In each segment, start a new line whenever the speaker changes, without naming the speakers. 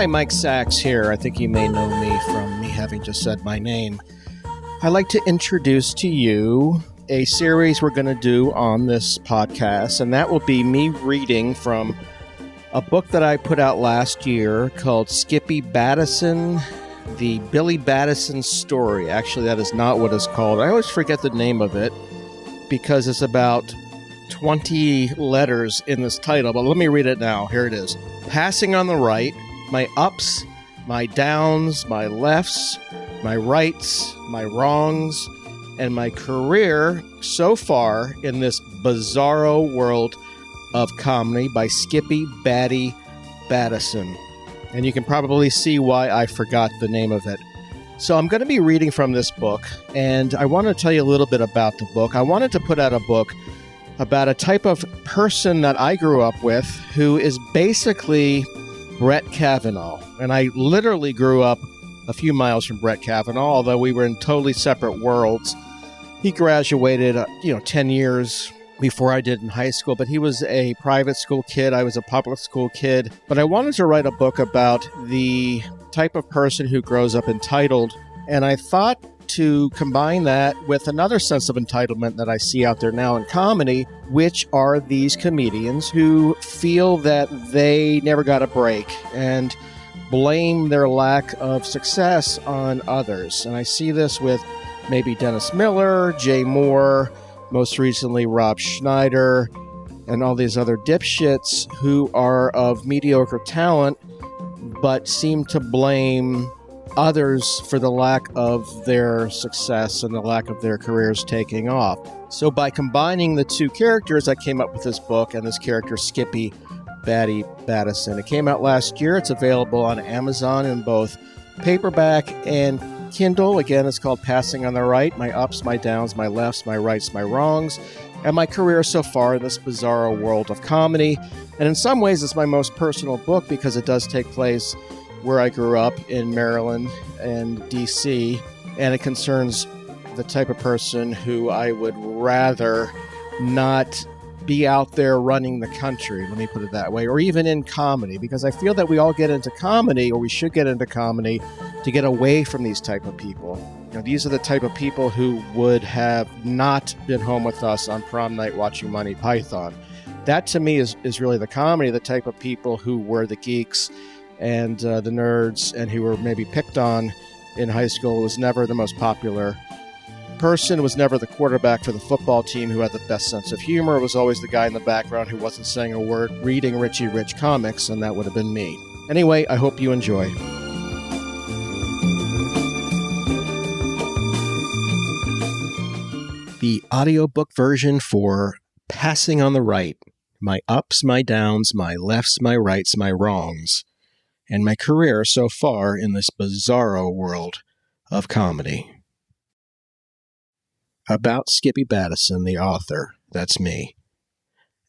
Hi, Mike Sachs here. I think you may know me from me having just said my name. I'd like to introduce to you a series we're going to do on this podcast, and that will be me reading from a book that I put out last year called Skippy Battison, the Billy Battison Story. Actually, that is not what it's called. I always forget the name of it because it's about 20 letters in this title, but let me read it now. Here it is. Passing on the right, my ups, my downs, my lefts, my rights, my wrongs, and my career so far in this bizarro world of comedy by Skippy Batty Battison. And you can probably see why I forgot the name of it. So I'm going to be reading from this book, and I want to tell you a little bit about the book. I wanted to put out a book about a type of person that I grew up with who is basically Brett Kavanaugh. And I literally grew up a few miles from Brett Kavanaugh, although we were in totally separate worlds. He graduated, 10 years before I did in high school, but he was a private school kid. I was a public school kid. But I wanted to write a book about the type of person who grows up entitled. And I thought to combine that with another sense of entitlement that I see out there now in comedy, which are these comedians who feel that they never got a break and blame their lack of success on others. And I see this with maybe Dennis Miller, Jay Moore, most recently Rob Schneider, and all these other dipshits who are of mediocre talent but seem to blame others for the lack of their success and the lack of their careers taking off. So by combining the two characters, I came up with this book and this character, Skippy Batty Battison. It came out last year. It's available on Amazon in both paperback and Kindle. Again, it's called Passing on the Right, My Ups, My Downs, My Lefts, My Rights, My Wrongs, and my career so far in this bizarro world of comedy. And in some ways, it's my most personal book because it does take place where I grew up in Maryland and D.C., and it concerns the type of person who I would rather not be out there running the country, let me put it that way, or even in comedy, because I feel that we all get into comedy, or we should get into comedy, to get away from these type of people. These are the type of people who would have not been home with us on prom night watching Monty Python. That, to me, is really the comedy, the type of people who were the geeks and the nerds, and who were maybe picked on in high school. Was never the most popular person, was never the quarterback for the football team who had the best sense of humor. It was always the guy in the background who wasn't saying a word, reading Richie Rich comics, and that would have been me. Anyway, I hope you enjoy. The audiobook version for Passing on the Right, My Ups, My Downs, My Lefts, My Rights, My Wrongs, and my career so far in this bizarro world of comedy. About Skippy Battison, the author. That's me.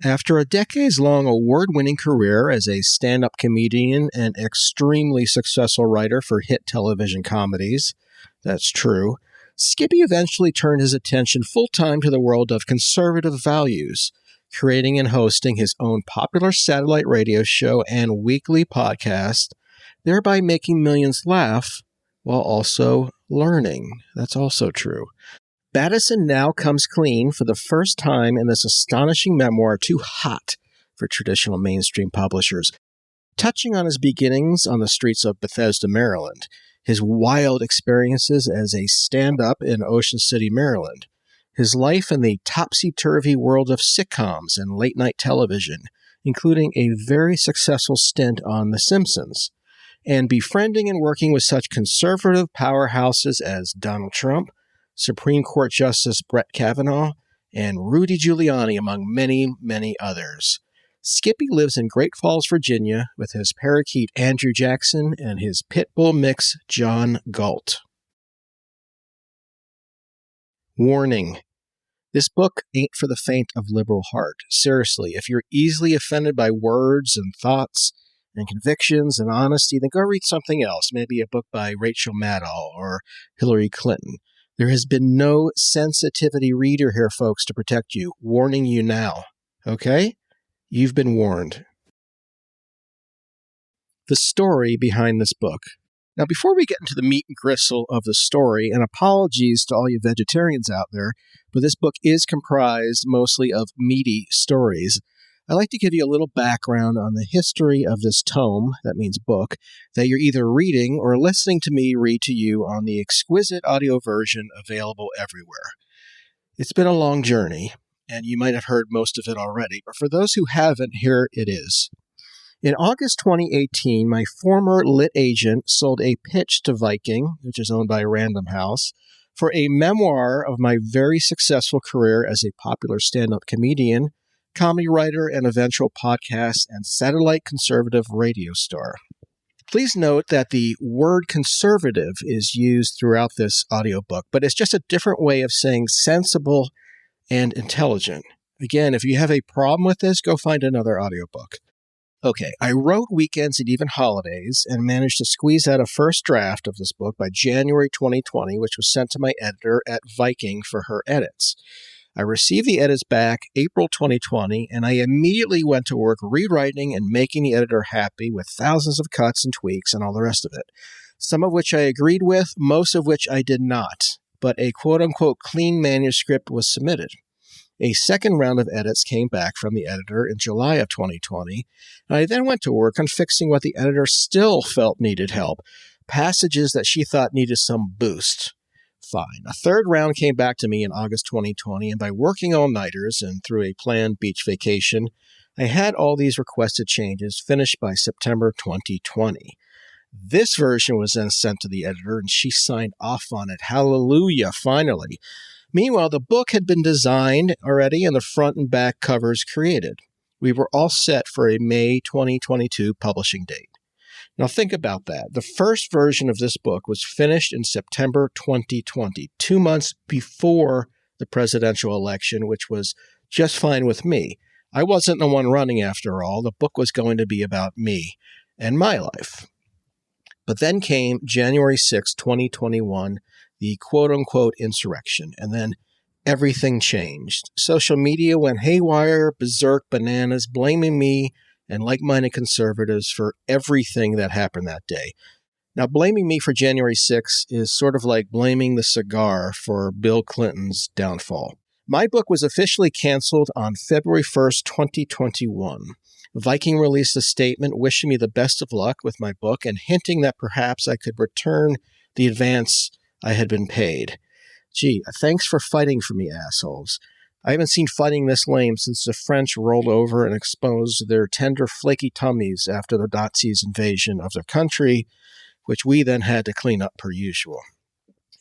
After a decades-long award-winning career as a stand-up comedian and extremely successful writer for hit television comedies, that's true, Skippy eventually turned his attention full-time to the world of conservative values, creating and hosting his own popular satellite radio show and weekly podcast, thereby making millions laugh while also learning. That's also true. Battison now comes clean for the first time in this astonishing memoir, Too Hot for traditional mainstream publishers, touching on his beginnings on the streets of Bethesda, Maryland, his wild experiences as a stand-up in Ocean City, Maryland, his life in the topsy-turvy world of sitcoms and late-night television, including a very successful stint on The Simpsons, and befriending and working with such conservative powerhouses as Donald Trump, Supreme Court Justice Brett Kavanaugh, and Rudy Giuliani, among many, many others. Skippy lives in Great Falls, Virginia, with his parakeet Andrew Jackson and his pit bull mix John Galt. Warning. This book ain't for the faint of liberal heart. Seriously, if you're easily offended by words and thoughts and convictions and honesty, then go read something else, maybe a book by Rachel Maddow or Hillary Clinton. There has been no sensitivity reader here, folks, to protect you. Warning you now. Okay? You've been warned. the story behind this book. Now, before we get into the meat and gristle of the story, and apologies to all you vegetarians out there, but this book is comprised mostly of meaty stories. I'd like to give you a little background on the history of this tome, that means book, that you're either reading or listening to me read to you on the exquisite audio version available everywhere. It's been a long journey, and you might have heard most of it already, but for those who haven't, here it is. In August 2018, my former lit agent sold a pitch to Viking, which is owned by Random House, for a memoir of my very successful career as a popular stand-up comedian, comedy writer, and eventual podcast and satellite conservative radio star. Please note that the word conservative is used throughout this audiobook, but it's just a different way of saying sensible and intelligent. Again, if you have a problem with this, go find another audiobook. Okay, I wrote weekends and even holidays and managed to squeeze out a first draft of this book by January 2020, which was sent to my editor at Viking for her edits. I received the edits back April 2020, and I immediately went to work rewriting and making the editor happy with thousands of cuts and tweaks and all the rest of it. Some of which I agreed with, most of which I did not, but a quote-unquote clean manuscript was submitted. A second round of edits came back from the editor in July of 2020, and I then went to work on fixing what the editor still felt needed help, passages that she thought needed some boost. Fine. A third round came back to me in August 2020, and by working all-nighters and through a planned beach vacation, I had all these requested changes finished by September 2020. This version was then sent to the editor, and she signed off on it. Hallelujah, finally. Meanwhile, the book had been designed already and the front and back covers created. We were all set for a May 2022 publishing date. Now think about that. The first version of this book was finished in September 2020, 2 months before the presidential election, which was just fine with me. I wasn't the one running after all. The book was going to be about me and my life. But then came January 6, 2021, the quote-unquote insurrection, and then everything changed. Social media went haywire, berserk, bananas, blaming me and like-minded conservatives for everything that happened that day. Now, blaming me for January 6 is sort of like blaming the cigar for Bill Clinton's downfall. My book was officially canceled on February 1st, 2021. Viking released a statement wishing me the best of luck with my book and hinting that perhaps I could return the advance I had been paid. Gee, thanks for fighting for me, assholes. I haven't seen fighting this lame since the French rolled over and exposed their tender, flaky tummies after the Nazis' invasion of their country, which we then had to clean up per usual.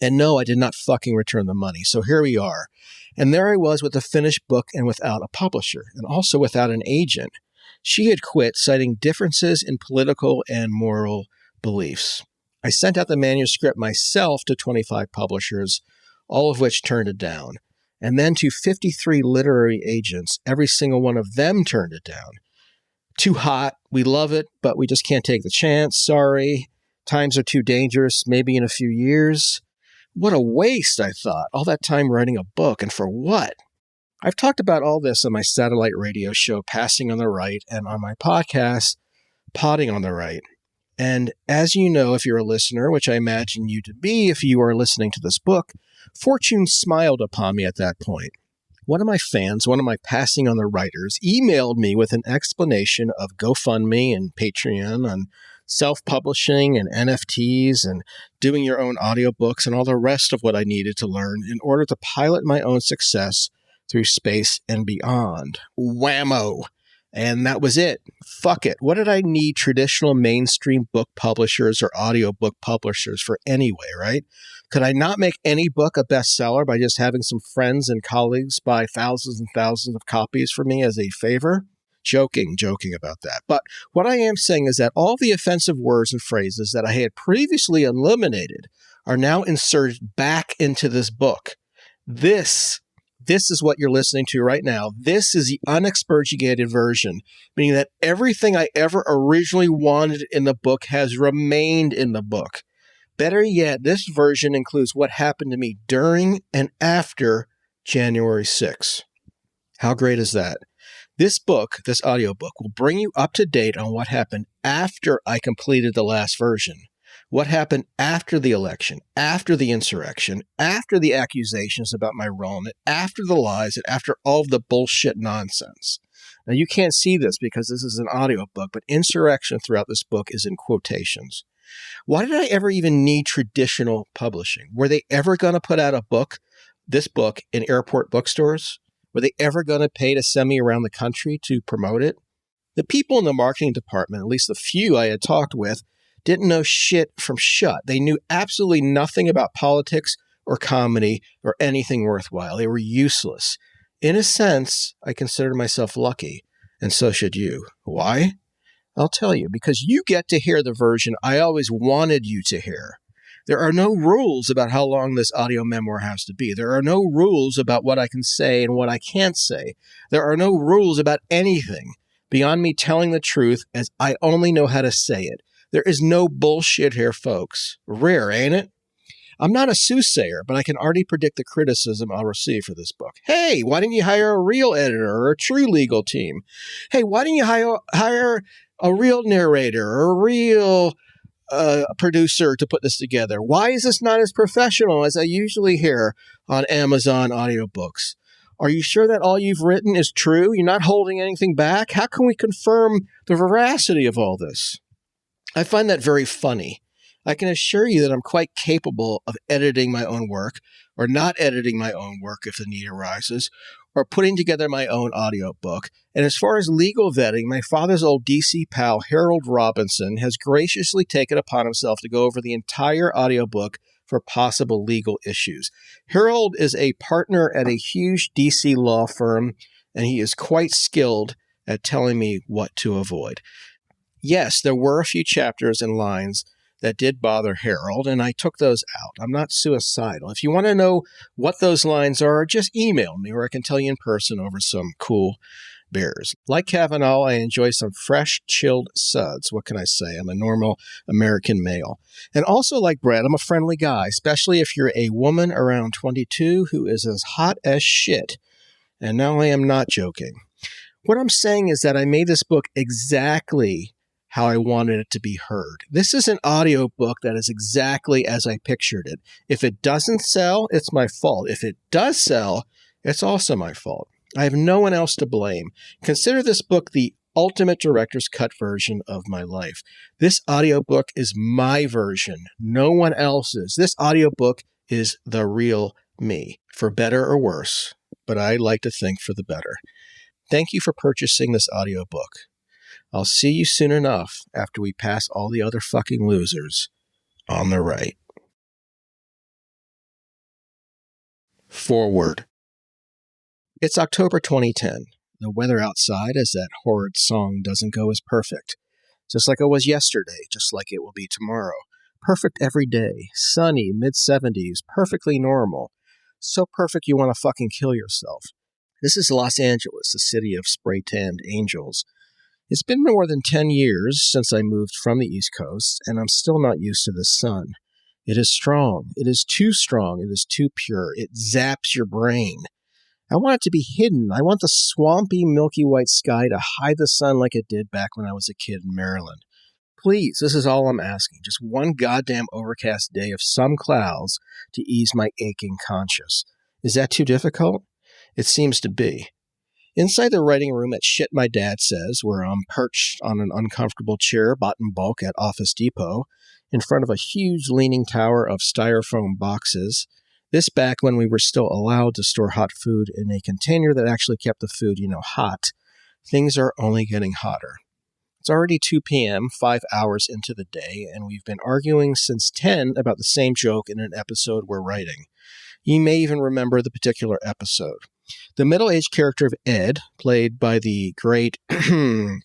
And no, I did not fucking return the money, so here we are. And there I was with a finished book and without a publisher, and also without an agent. She had quit, citing differences in political and moral beliefs. I sent out the manuscript myself to 25 publishers, all of which turned it down. And then to 53 literary agents, every single one of them turned it down. Too hot, we love it, but we just can't take the chance, sorry. Times are too dangerous, maybe in a few years. What a waste, I thought, all that time writing a book, and for what? I've talked about all this on my satellite radio show, Passing on the Right, and on my podcast, Potting on the Right. And as you know, if you're a listener, which I imagine you to be if you are listening to this book, fortune smiled upon me at that point. One of my fans, one of my Passing on the Writers, emailed me with an explanation of GoFundMe and Patreon on self-publishing and NFTs and doing your own audiobooks and all the rest of what I needed to learn in order to pilot my own success through space and beyond. Whammo! And that was it. Fuck it. What did I need traditional mainstream book publishers or audiobook publishers for anyway, right? Could I not make any book a bestseller by just having some friends and colleagues buy thousands and thousands of copies for me as a favor? Joking about that. But what I am saying is that all the offensive words and phrases that I had previously eliminated are now inserted back into this book. This is what you're listening to right now. This is the unexpurgated version, meaning that everything I ever originally wanted in the book has remained in the book. Better yet, this version includes what happened to me during and after January 6th. How great is that? This book, this audiobook, will bring you up to date on what happened after I completed the last version. What happened after the election, after the insurrection, after the accusations about my role in it, after the lies, and after all of the bullshit nonsense. Now, you can't see this because this is an audiobook, but insurrection throughout this book is in quotations. Why did I ever even need traditional publishing? Were they ever going to put out a book, this book, in airport bookstores? Were they ever going to pay to send me around the country to promote it? The people in the marketing department, at least the few I had talked with, didn't know shit from shut. They knew absolutely nothing about politics or comedy or anything worthwhile. They were useless. In a sense, I consider myself lucky, and so should you. Why? I'll tell you, because you get to hear the version I always wanted you to hear. There are no rules about how long this audio memoir has to be. There are no rules about what I can say and what I can't say. There are no rules about anything beyond me telling the truth as I only know how to say it. There is no bullshit here, folks. Rare, ain't it? I'm not a soothsayer, but I can already predict the criticism I'll receive for this book. Hey, why didn't you hire a real editor or a true legal team? Hey, why didn't you hire a real narrator or a real producer to put this together? Why is this not as professional as I usually hear on Amazon audiobooks? Are you sure that all you've written is true? You're not holding anything back? How can we confirm the veracity of all this? I find that very funny. I can assure you that I'm quite capable of editing my own work, or not editing my own work if the need arises, or putting together my own audiobook. And as far as legal vetting, my father's old DC pal, Harold Robinson, has graciously taken upon himself to go over the entire audiobook for possible legal issues. Harold is a partner at a huge DC law firm, and he is quite skilled at telling me what to avoid. Yes, there were a few chapters and lines that did bother Harold, and I took those out. I'm not suicidal. If you want to know what those lines are, just email me, or I can tell you in person over some cool beers. Like Kavanaugh, I enjoy some fresh, chilled suds. What can I say? I'm a normal American male. And also like Brett, I'm a friendly guy, especially if you're a woman around 22 who is as hot as shit. And now I am not joking. What I'm saying is that I made this book exactly how I wanted it to be heard. This is an audiobook that is exactly as I pictured it. If it doesn't sell, it's my fault. If it does sell, it's also my fault. I have no one else to blame. Consider this book the ultimate director's cut version of my life. This audiobook is my version, no one else's. This audiobook is the real me, for better or worse, but I like to think for the better. Thank you for purchasing this audiobook. I'll see you soon enough after we pass all the other fucking losers on the right. Forward. It's October 2010. The weather outside, as that horrid song doesn't go, is perfect. Just like it was yesterday, just like it will be tomorrow. Perfect every day. Sunny, mid-70s, perfectly normal. So perfect you want to fucking kill yourself. This is Los Angeles, the city of spray-tanned angels. It's been more than 10 years since I moved from the East Coast, and I'm still not used to the sun. It is strong. It is too strong. It is too pure. It zaps your brain. I want it to be hidden. I want the swampy, milky white sky to hide the sun like it did back when I was a kid in Maryland. Please, this is all I'm asking. Just one goddamn overcast day of some clouds to ease my aching conscience. Is that too difficult? It seems to be. Inside the writing room at Shit My Dad Says, where I'm perched on an uncomfortable chair bought in bulk at Office Depot, in front of a huge leaning tower of styrofoam boxes, this back when we were still allowed to store hot food in a container that actually kept the food, hot, things are only getting hotter. It's already 2 p.m., 5 hours into the day, and we've been arguing since 10 about the same joke in an episode we're writing. You may even remember the particular episode. The middle-aged character of Ed, played by the great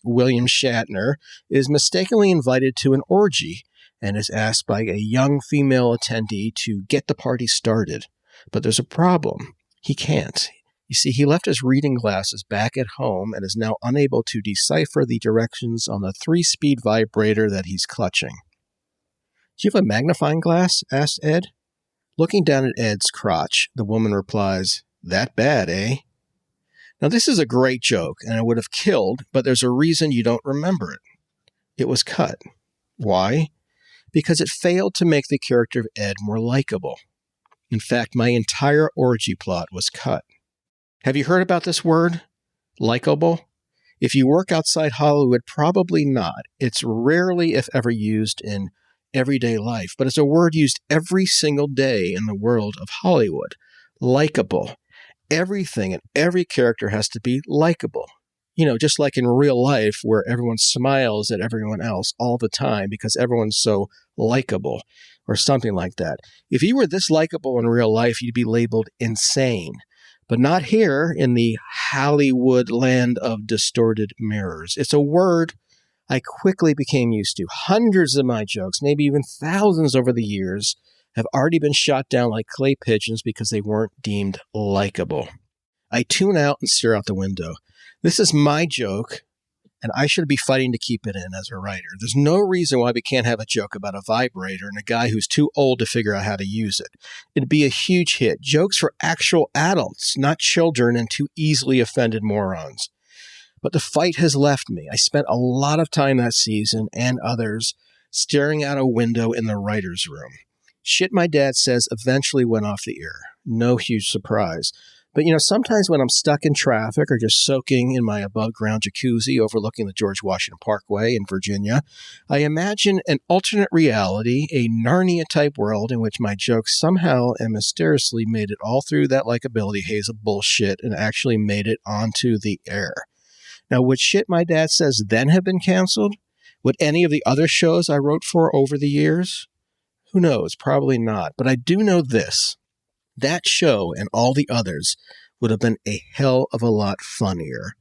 William Shatner, is mistakenly invited to an orgy and is asked by a young female attendee to get the party started. But there's a problem. He can't. You see, he left his reading glasses back at home and is now unable to decipher the directions on the 3-speed vibrator that he's clutching. "Do you have a magnifying glass?" asked Ed. Looking down at Ed's crotch, the woman replies, "That bad, eh?" Now, this is a great joke, and it would have killed, but there's a reason you don't remember it. It was cut. Why? Because it failed to make the character of Ed more likable. In fact, my entire orgy plot was cut. Have you heard about this word? Likeable? If you work outside Hollywood, probably not. It's rarely, if ever, used in everyday life, but it's a word used every single day in the world of Hollywood. Likeable. Everything and every character has to be likable. Just like in real life where everyone smiles at everyone else all the time because everyone's so likable or something like that. If you were this likable in real life, you'd be labeled insane. But not here in the Hollywood land of distorted mirrors. It's a word I quickly became used to. Hundreds of my jokes, maybe even thousands over the years, have already been shot down like clay pigeons because they weren't deemed likable. I tune out and stare out the window. This is my joke, and I should be fighting to keep it in as a writer. There's no reason why we can't have a joke about a vibrator and a guy who's too old to figure out how to use it. It'd be a huge hit. Jokes for actual adults, not children and too easily offended morons. But the fight has left me. I spent a lot of time that season and others staring out a window in the writer's room. Shit my dad says eventually went off the air. No huge surprise. But, sometimes when I'm stuck in traffic or just soaking in my above-ground jacuzzi overlooking the George Washington Parkway in Virginia, I imagine an alternate reality, a Narnia-type world in which my jokes somehow and mysteriously made it all through that likability haze of bullshit and actually made it onto the air. Now, would Shit My Dad Says then have been canceled? Would any of the other shows I wrote for over the years? Who knows? Probably not. But I do know this. That show and all the others would have been a hell of a lot funnier.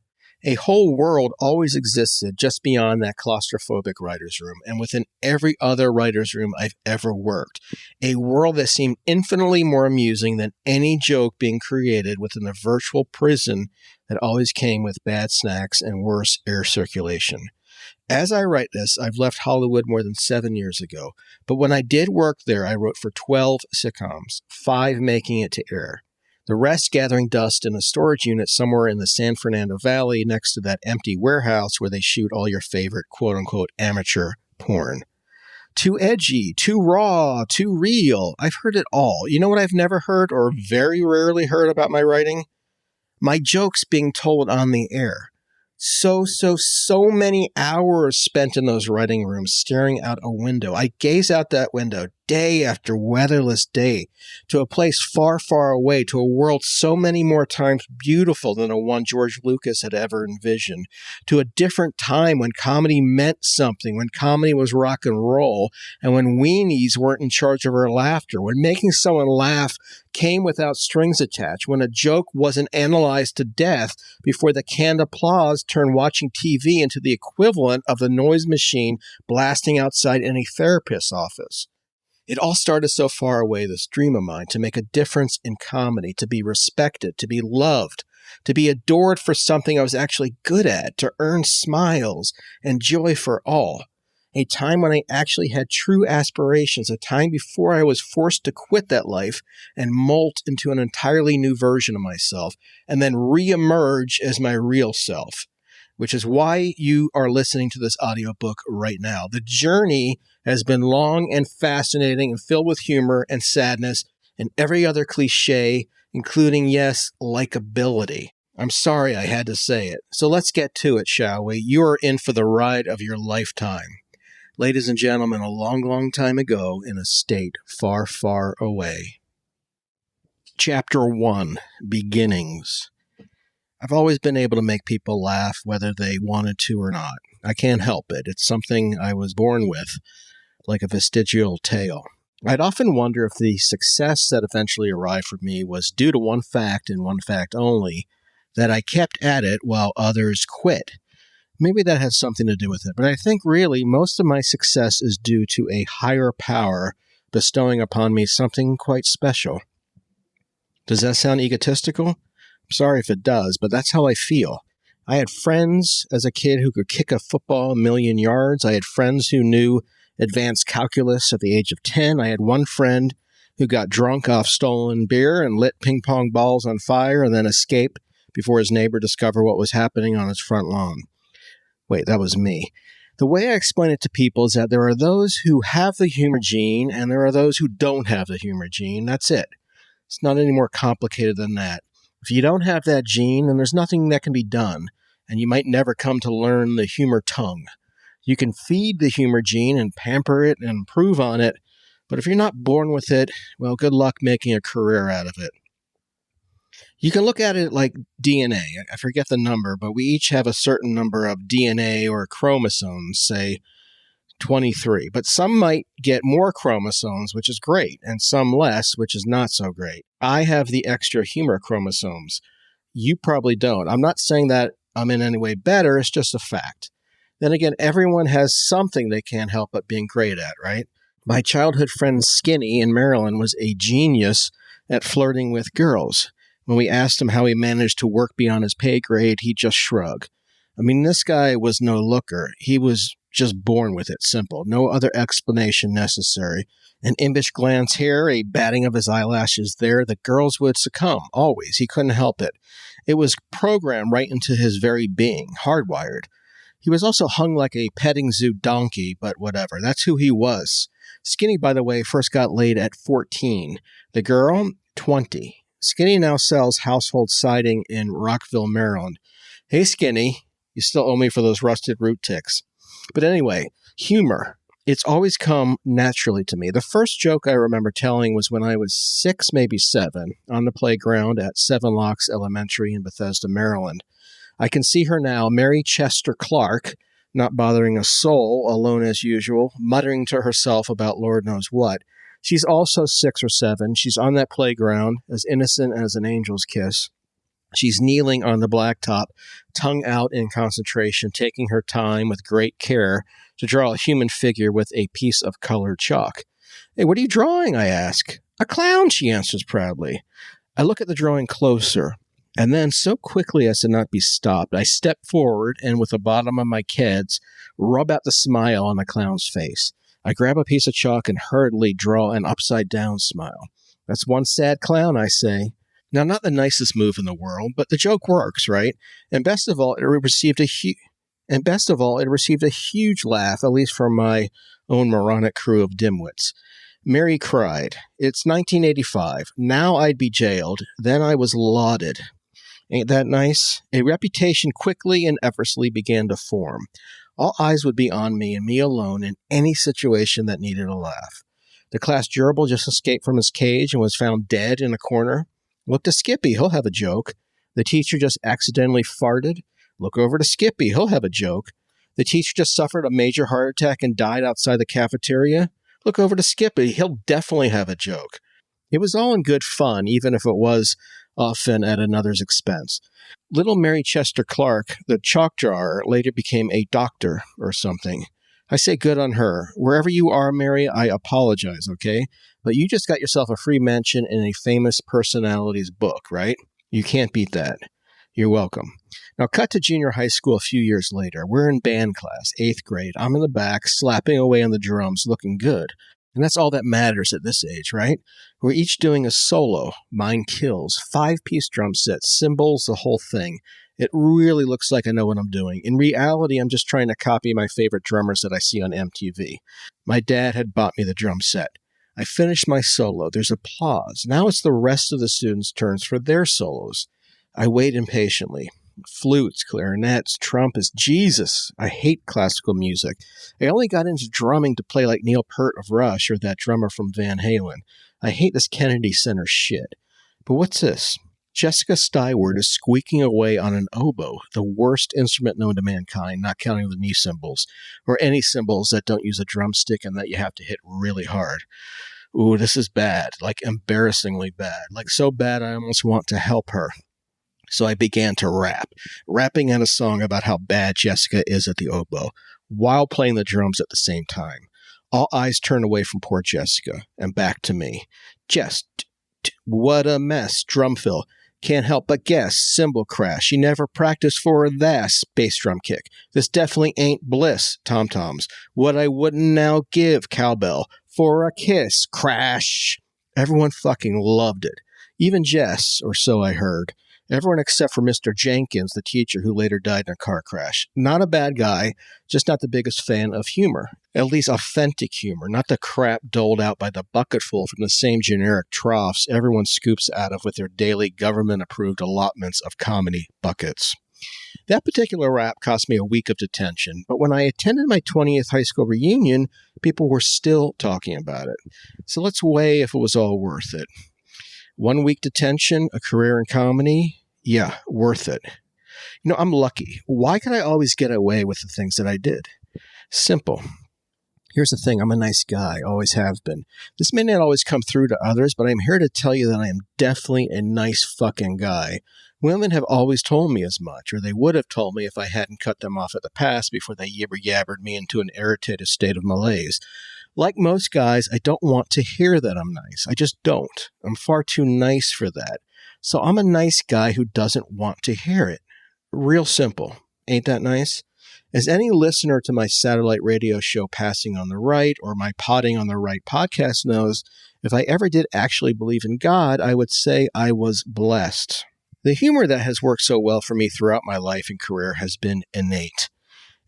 A whole world always existed just beyond that claustrophobic writer's room and within every other writer's room I've ever worked. A world that seemed infinitely more amusing than any joke being created within the virtual prison that always came with bad snacks and worse air circulation. As I write this, I've left Hollywood more than 7 years ago, but when I did work there, I wrote for 12 sitcoms, 5 making it to air. The rest gathering dust in a storage unit somewhere in the San Fernando Valley next to that empty warehouse where they shoot all your favorite quote-unquote amateur porn. Too edgy, too raw, too real. I've heard it all. You know what I've never heard or very rarely heard about my writing? My jokes being told on the air. So many hours spent in those writing rooms staring out a window. I gaze out that window day after weatherless day to a place far, far away, to a world so many more times beautiful than the one George Lucas had ever envisioned, to a different time when comedy meant something, when comedy was rock and roll, and when weenies weren't in charge of our laughter, when making someone laugh came without strings attached, when a joke wasn't analyzed to death before the canned applause turned watching TV into the equivalent of the noise machine blasting outside any therapist's office. It all started so far away, this dream of mine, to make a difference in comedy, to be respected, to be loved, to be adored for something I was actually good at, to earn smiles and joy for all. A time when I actually had true aspirations, a time before I was forced to quit that life and molt into an entirely new version of myself, and then re-emerge as my real self, which is why you are listening to this audiobook right now. The journey has been long and fascinating and filled with humor and sadness and every other cliche, including, yes, likability. I'm sorry I had to say it. So let's get to it, shall we? You are in for the ride of your lifetime. Ladies and gentlemen, a long, long time ago in a state far, far away. Chapter 1, Beginnings. I've always been able to make people laugh whether they wanted to or not. I can't help it. It's something I was born with, like a vestigial tail. I'd often wonder if the success that eventually arrived for me was due to one fact and one fact only, that I kept at it while others quit. Maybe that has something to do with it, but I think really most of my success is due to a higher power bestowing upon me something quite special. Does that sound egotistical? I'm sorry if it does, but that's how I feel. I had friends as a kid who could kick a football a million yards. I had friends who knew advanced calculus at the age of 10. I had one friend who got drunk off stolen beer and lit ping pong balls on fire and then escaped before his neighbor discovered what was happening on his front lawn. Wait, that was me. The way I explain it to people is that there are those who have the humor gene and there are those who don't have the humor gene. That's it. It's not any more complicated than that. If you don't have that gene, then there's nothing that can be done, and you might never come to learn the humor tongue. You can feed the humor gene and pamper it and improve on it, but if you're not born with it, well, good luck making a career out of it. You can look at it like DNA. I forget the number, but we each have a certain number of DNA or chromosomes, say 23. But some might get more chromosomes, which is great, and some less, which is not so great. I have the extra humor chromosomes. You probably don't. I'm not saying that I'm in any way better. It's just a fact. Then again, everyone has something they can't help but being great at, right? My childhood friend Skinny in Maryland was a genius at flirting with girls. When we asked him how he managed to work beyond his pay grade, he just shrugged. I mean, this guy was no looker. He was just born with it, simple. No other explanation necessary. An impish glance here, a batting of his eyelashes there, the girls would succumb, always. He couldn't help it. It was programmed right into his very being, hardwired. He was also hung like a petting zoo donkey, but whatever. That's who he was. Skinny, by the way, first got laid at 14. The girl, 20. Skinny now sells household siding in Rockville, Maryland. Hey, Skinny, you still owe me for those rusted root ticks. But anyway, humor. It's always come naturally to me. The first joke I remember telling was when I was 6, maybe 7, on the playground at Seven Locks Elementary in Bethesda, Maryland. I can see her now, Mary Chester Clark, not bothering a soul, alone as usual, muttering to herself about Lord knows what. She's also 6 or 7. She's on that playground, as innocent as an angel's kiss. She's kneeling on the blacktop, tongue out in concentration, taking her time with great care to draw a human figure with a piece of colored chalk. Hey, what are you drawing? I ask. A clown, she answers proudly. I look at the drawing closer, and then so quickly as to not be stopped, I step forward and with the bottom of my keds, rub out the smile on the clown's face. I grab a piece of chalk and hurriedly draw an upside-down smile. That's one sad clown, I say. Now, not the nicest move in the world, but the joke works, right? And best of all, it received a huge laugh, at least from my own moronic crew of dimwits. Mary cried, "It's 1985. Now I'd be jailed. Then I was lauded." Ain't that nice? A reputation quickly and effortlessly began to form. All eyes would be on me and me alone in any situation that needed a laugh. The class gerbil just escaped from his cage and was found dead in a corner. Look to Skippy, he'll have a joke. The teacher just accidentally farted. Look over to Skippy, he'll have a joke. The teacher just suffered a major heart attack and died outside the cafeteria. Look over to Skippy, he'll definitely have a joke. It was all in good fun, even if it was often at another's expense. Little Mary Chester Clark, the chalk drawer, later became a doctor or something. I say good on her. Wherever you are, Mary, I apologize, okay? But you just got yourself a free mention in a famous personality's book, right? You can't beat that. You're welcome. Now, cut to junior high school a few years later. We're in band class, 8th grade. I'm in the back, slapping away on the drums, looking good. And that's all that matters at this age, right? We're each doing a solo. Mine kills. 5-piece drum set, cymbals, the whole thing. It really looks like I know what I'm doing. In reality, I'm just trying to copy my favorite drummers that I see on MTV. My dad had bought me the drum set. I finished my solo. There's applause. Now it's the rest of the students' turns for their solos. I wait impatiently. Flutes, clarinets, trumpets. Jesus, I hate classical music. I only got into drumming to play like Neil Peart of Rush or that drummer from Van Halen. I hate this Kennedy Center shit. But what's this? Jessica Styward is squeaking away on an oboe, the worst instrument known to mankind, not counting the knee cymbals, or any cymbals that don't use a drumstick and that you have to hit really hard. Ooh, this is bad, like embarrassingly bad, like so bad I almost want to help her. So I began to rap, rapping out a song about how bad Jessica is at the oboe, while playing the drums at the same time. All eyes turned away from poor Jessica and back to me. Jess, what a mess, drum fill. Can't help but guess, cymbal crash. She never practiced for this, bass drum kick. This definitely ain't bliss, tom-toms. What I wouldn't now give, cowbell, for a kiss, crash. Everyone fucking loved it. Even Jess, or so I heard. Everyone except for Mr. Jenkins, the teacher who later died in a car crash. Not a bad guy, just not the biggest fan of humor. At least authentic humor, not the crap doled out by the bucketful from the same generic troughs everyone scoops out of with their daily government-approved allotments of comedy buckets. That particular rap cost me a week of detention, but when I attended my 20th high school reunion, people were still talking about it. So let's weigh if it was all worth it. 1 week detention, a career in comedy, yeah, worth it. You know, I'm lucky. Why could I always get away with the things that I did? Simple. Here's the thing, I'm a nice guy, always have been. This may not always come through to others, but I'm here to tell you that I am definitely a nice fucking guy. Women have always told me as much, or they would have told me if I hadn't cut them off at the pass before they yabbered me into an irritated state of malaise. Like most guys, I don't want to hear that I'm nice. I just don't. I'm far too nice for that. So I'm a nice guy who doesn't want to hear it. Real simple. Ain't that nice? As any listener to my satellite radio show Passing on the Right or my Potting on the Right podcast knows, if I ever did actually believe in God, I would say I was blessed. The humor that has worked so well for me throughout my life and career has been innate.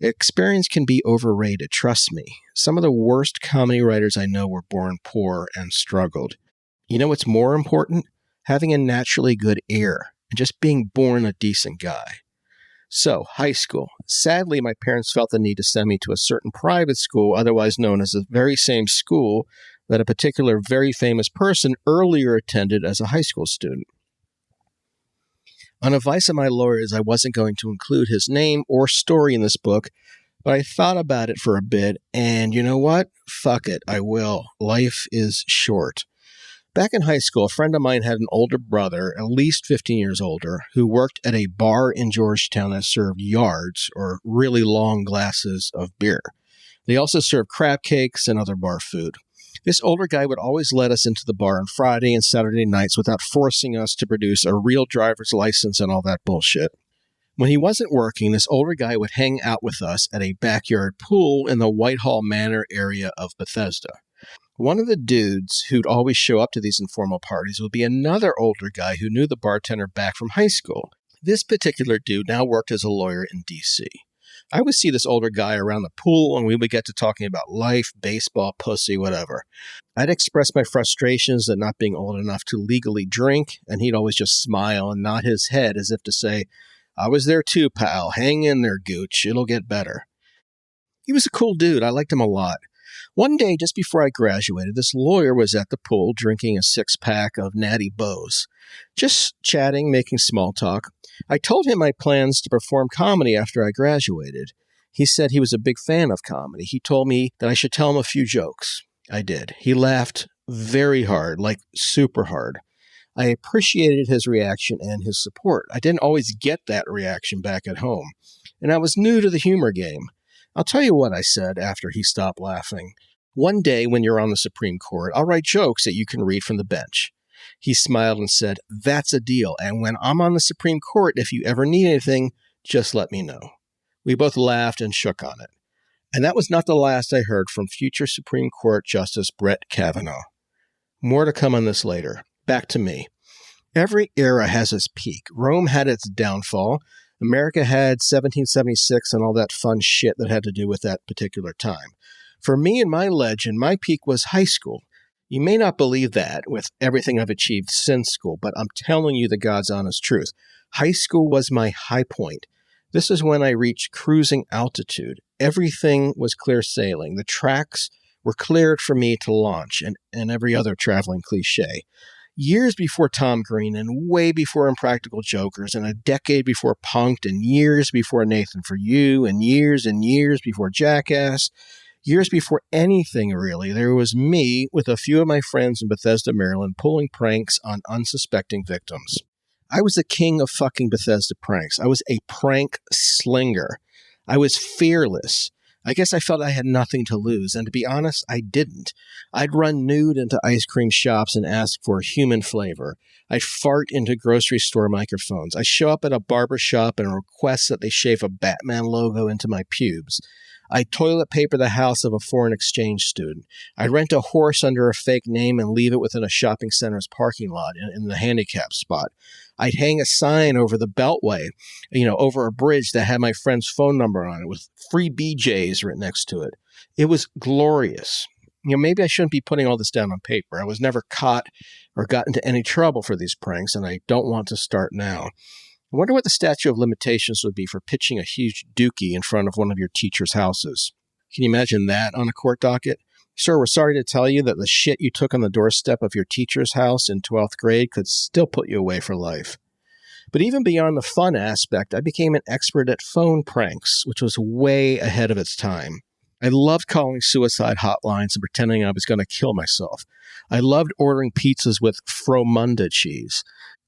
Experience can be overrated, trust me. Some of the worst comedy writers I know were born poor and struggled. You know what's more important? Having a naturally good ear and just being born a decent guy. So, high school. Sadly, my parents felt the need to send me to a certain private school, otherwise known as the very same school that a particular very famous person earlier attended as a high school student. On advice of my lawyers, I wasn't going to include his name or story in this book, but I thought about it for a bit, and you know what? Fuck it, I will. Life is short. Back in high school, a friend of mine had an older brother, at least 15 years older, who worked at a bar in Georgetown that served yards, or really long glasses of beer. They also served crab cakes and other bar food. This older guy would always let us into the bar on Friday and Saturday nights without forcing us to produce a real driver's license and all that bullshit. When he wasn't working, this older guy would hang out with us at a backyard pool in the Whitehall Manor area of Bethesda. One of the dudes who'd always show up to these informal parties would be another older guy who knew the bartender back from high school. This particular dude now worked as a lawyer in D.C. I would see this older guy around the pool and we would get to talking about life, baseball, pussy, whatever. I'd express my frustrations at not being old enough to legally drink, and he'd always just smile and nod his head as if to say, "I was there too, pal. Hang in there, Gooch. It'll get better." He was a cool dude. I liked him a lot. One day, just before I graduated, this lawyer was at the pool drinking a six-pack of Natty Bows. Just chatting, making small talk. I told him my plans to perform comedy after I graduated. He said he was a big fan of comedy. He told me that I should tell him a few jokes. I did. He laughed very hard, like super hard. I appreciated his reaction and his support. I didn't always get that reaction back at home, and I was new to the humor game. I'll tell you what I said after he stopped laughing. "One day when you're on the Supreme Court, I'll write jokes that you can read from the bench." He smiled and said, "That's a deal. And when I'm on the Supreme Court, if you ever need anything, just let me know." We both laughed and shook on it. And that was not the last I heard from future Supreme Court Justice Brett Kavanaugh. More to come on this later. Back to me. Every era has its peak. Rome had its downfall. America had 1776 and all that fun shit that had to do with that particular time. For me and my legend, my peak was high school. You may not believe that with everything I've achieved since school, but I'm telling you the God's honest truth. High school was my high point. This is when I reached cruising altitude. Everything was clear sailing. The tracks were cleared for me to launch, and every other traveling cliche. Years before Tom Green and way before Impractical Jokers and a decade before Punk'd and years before Nathan For You and years before Jackass, years before anything really, there was me with a few of my friends in Bethesda, Maryland, pulling pranks on unsuspecting victims. I was the king of fucking Bethesda pranks. I was a prank slinger. I was fearless. I guess I felt I had nothing to lose, and to be honest, I didn't. I'd run nude into ice cream shops and ask for human flavor. I'd fart into grocery store microphones. I'd show up at a barber shop and request that they shave a Batman logo into my pubes. I'd toilet paper the house of a foreign exchange student. I'd rent a horse under a fake name and leave it within a shopping center's parking lot in the handicap spot. I'd hang a sign over the Beltway, over a bridge that had my friend's phone number on it with free BJs written next to it. It was glorious. Maybe I shouldn't be putting all this down on paper. I was never caught or got into any trouble for these pranks, and I don't want to start now. I wonder what the statute of limitations would be for pitching a huge dookie in front of one of your teacher's houses. Can you imagine that on a court docket? Sir, we're sorry to tell you that the shit you took on the doorstep of your teacher's house in 12th grade could still put you away for life. But even beyond the fun aspect, I became an expert at phone pranks, which was way ahead of its time. I loved calling suicide hotlines and pretending I was going to kill myself. I loved ordering pizzas with Fromunda cheese.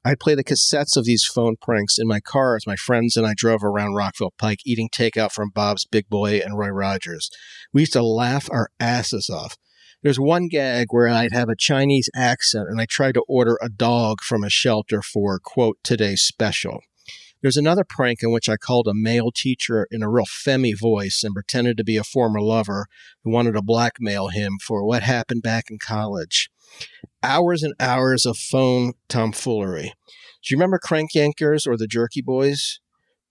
I'd play the cassettes of these phone pranks in my car as my friends and I drove around Rockville Pike eating takeout from Bob's Big Boy and Roy Rogers. We used to laugh our asses off. There's one gag where I'd have a Chinese accent and I tried to order a dog from a shelter for, quote, today's special. There's another prank in which I called a male teacher in a real femmy voice and pretended to be a former lover who wanted to blackmail him for what happened back in college. Hours and hours of phone tomfoolery. Do you remember Crank Yankers or the Jerky Boys?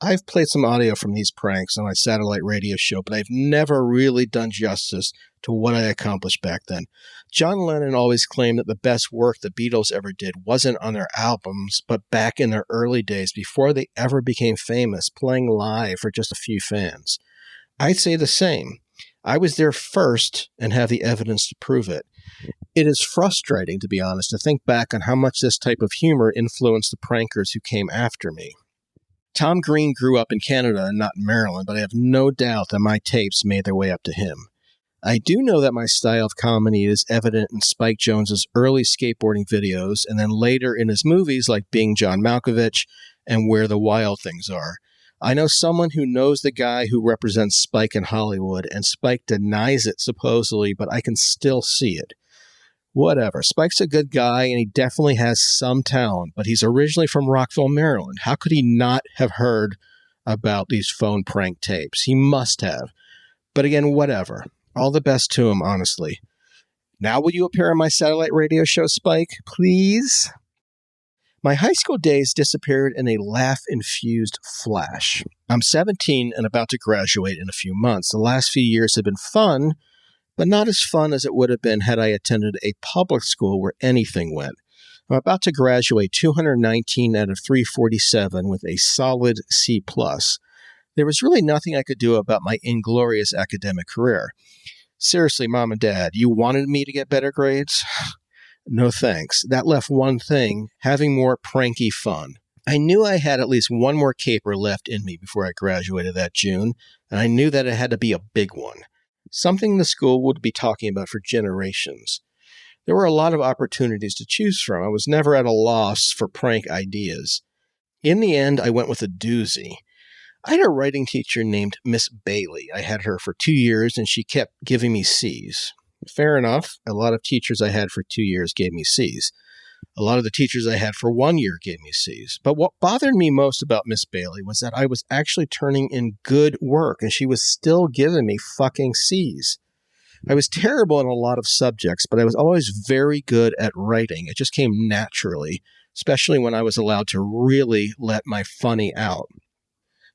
I've played some audio from these pranks on my satellite radio show, but I've never really done justice to what I accomplished back then. John Lennon always claimed that the best work the Beatles ever did wasn't on their albums, but back in their early days before they ever became famous, playing live for just a few fans. I'd say the same. I was there first and have the evidence to prove it. It is frustrating, to be honest, to think back on how much this type of humor influenced the prankers who came after me. Tom Green grew up in Canada and not in Maryland, but I have no doubt that my tapes made their way up to him. I do know that my style of comedy is evident in Spike Jonze's early skateboarding videos and then later in his movies like Being John Malkovich and Where the Wild Things Are. I know someone who knows the guy who represents Spike in Hollywood, and Spike denies it supposedly, but I can still see it. Whatever. Spike's a good guy, and he definitely has some talent, but he's originally from Rockville, Maryland. How could he not have heard about these phone prank tapes? He must have. But again, whatever. All the best to him, honestly. Now will you appear on my satellite radio show, Spike? Please? My high school days disappeared in a laugh-infused flash. I'm 17 and about to graduate in a few months. The last few years have been fun, but not as fun as it would have been had I attended a public school where anything went. I'm about to graduate 219 out of 347 with a solid C+. There was really nothing I could do about my inglorious academic career. Seriously, Mom and Dad, you wanted me to get better grades? No thanks. That left one thing, having more pranky fun. I knew I had at least one more caper left in me before I graduated that June, and I knew that it had to be a big one. Something the school would be talking about for generations. There were a lot of opportunities to choose from. I was never at a loss for prank ideas. In the end, I went with a doozy. I had a writing teacher named Miss Bailey. I had her for 2 years, and she kept giving me C's. Fair enough. A lot of teachers I had for 2 years gave me C's. A lot of the teachers I had for 1 year gave me C's. But what bothered me most about Miss Bailey was that I was actually turning in good work, and she was still giving me fucking C's. I was terrible in a lot of subjects, but I was always very good at writing. It just came naturally, especially when I was allowed to really let my funny out.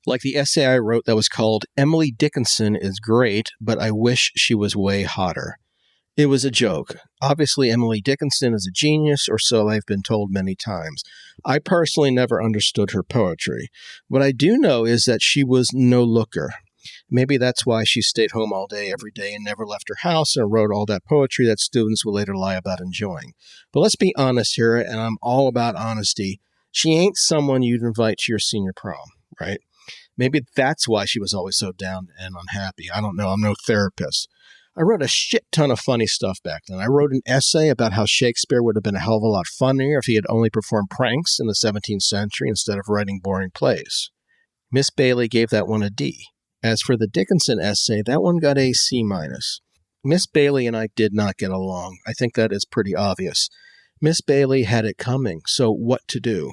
Like the essay I wrote that was called Emily Dickinson is Great, but I Wish She Was Way Hotter. It was a joke. Obviously, Emily Dickinson is a genius, or so I've been told many times. I personally never understood her poetry. What I do know is that she was no looker. Maybe that's why she stayed home all day every day and never left her house and wrote all that poetry that students will later lie about enjoying. But let's be honest here, and I'm all about honesty. She ain't someone you'd invite to your senior prom, right? Maybe that's why she was always so down and unhappy. I don't know. I'm no therapist. I wrote a shit ton of funny stuff back then. I wrote an essay about how Shakespeare would have been a hell of a lot funnier if he had only performed pranks in the 17th century instead of writing boring plays. Miss Bailey gave that one a D. As for the Dickinson essay, that one got a C-. Miss Bailey and I did not get along. I think that is pretty obvious. Miss Bailey had it coming, so what to do?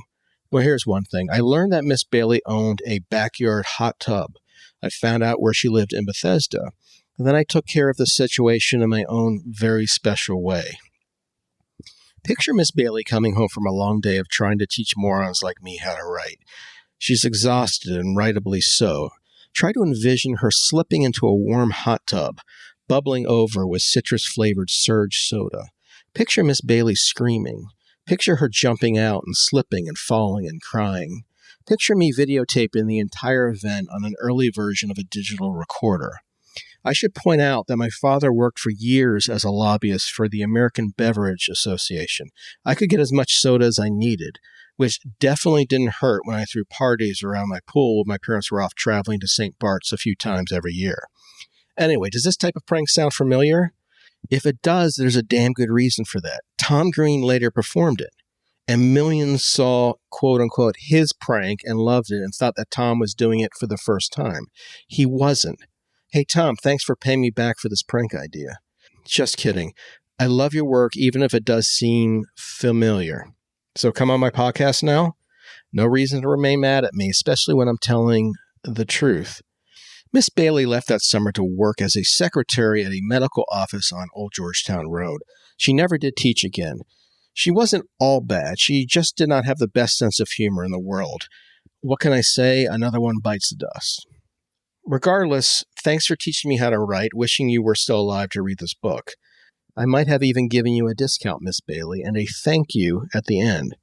Well, here's one thing. I learned that Miss Bailey owned a backyard hot tub. I found out where she lived in Bethesda. And then I took care of the situation in my own very special way. Picture Miss Bailey coming home from a long day of trying to teach morons like me how to write. She's exhausted, and rightably so. Try to envision her slipping into a warm hot tub, bubbling over with citrus-flavored Surge soda. Picture Miss Bailey screaming. Picture her jumping out and slipping and falling and crying. Picture me videotaping the entire event on an early version of a digital recorder. I should point out that my father worked for years as a lobbyist for the American Beverage Association. I could get as much soda as I needed, which definitely didn't hurt when I threw parties around my pool when my parents were off traveling to St. Bart's a few times every year. Anyway, does this type of prank sound familiar? If it does, there's a damn good reason for that. Tom Green later performed it, and millions saw, quote-unquote, his prank and loved it and thought that Tom was doing it for the first time. He wasn't. Hey, Tom, thanks for paying me back for this prank idea. Just kidding. I love your work, even if it does seem familiar. So come on my podcast now? No reason to remain mad at me, especially when I'm telling the truth. Miss Bailey left that summer to work as a secretary at a medical office on Old Georgetown Road. She never did teach again. She wasn't all bad. She just did not have the best sense of humor in the world. What can I say? Another one bites the dust. Regardless, thanks for teaching me how to write, wishing you were still alive to read this book. I might have even given you a discount, Miss Bailey, and a thank you at the end.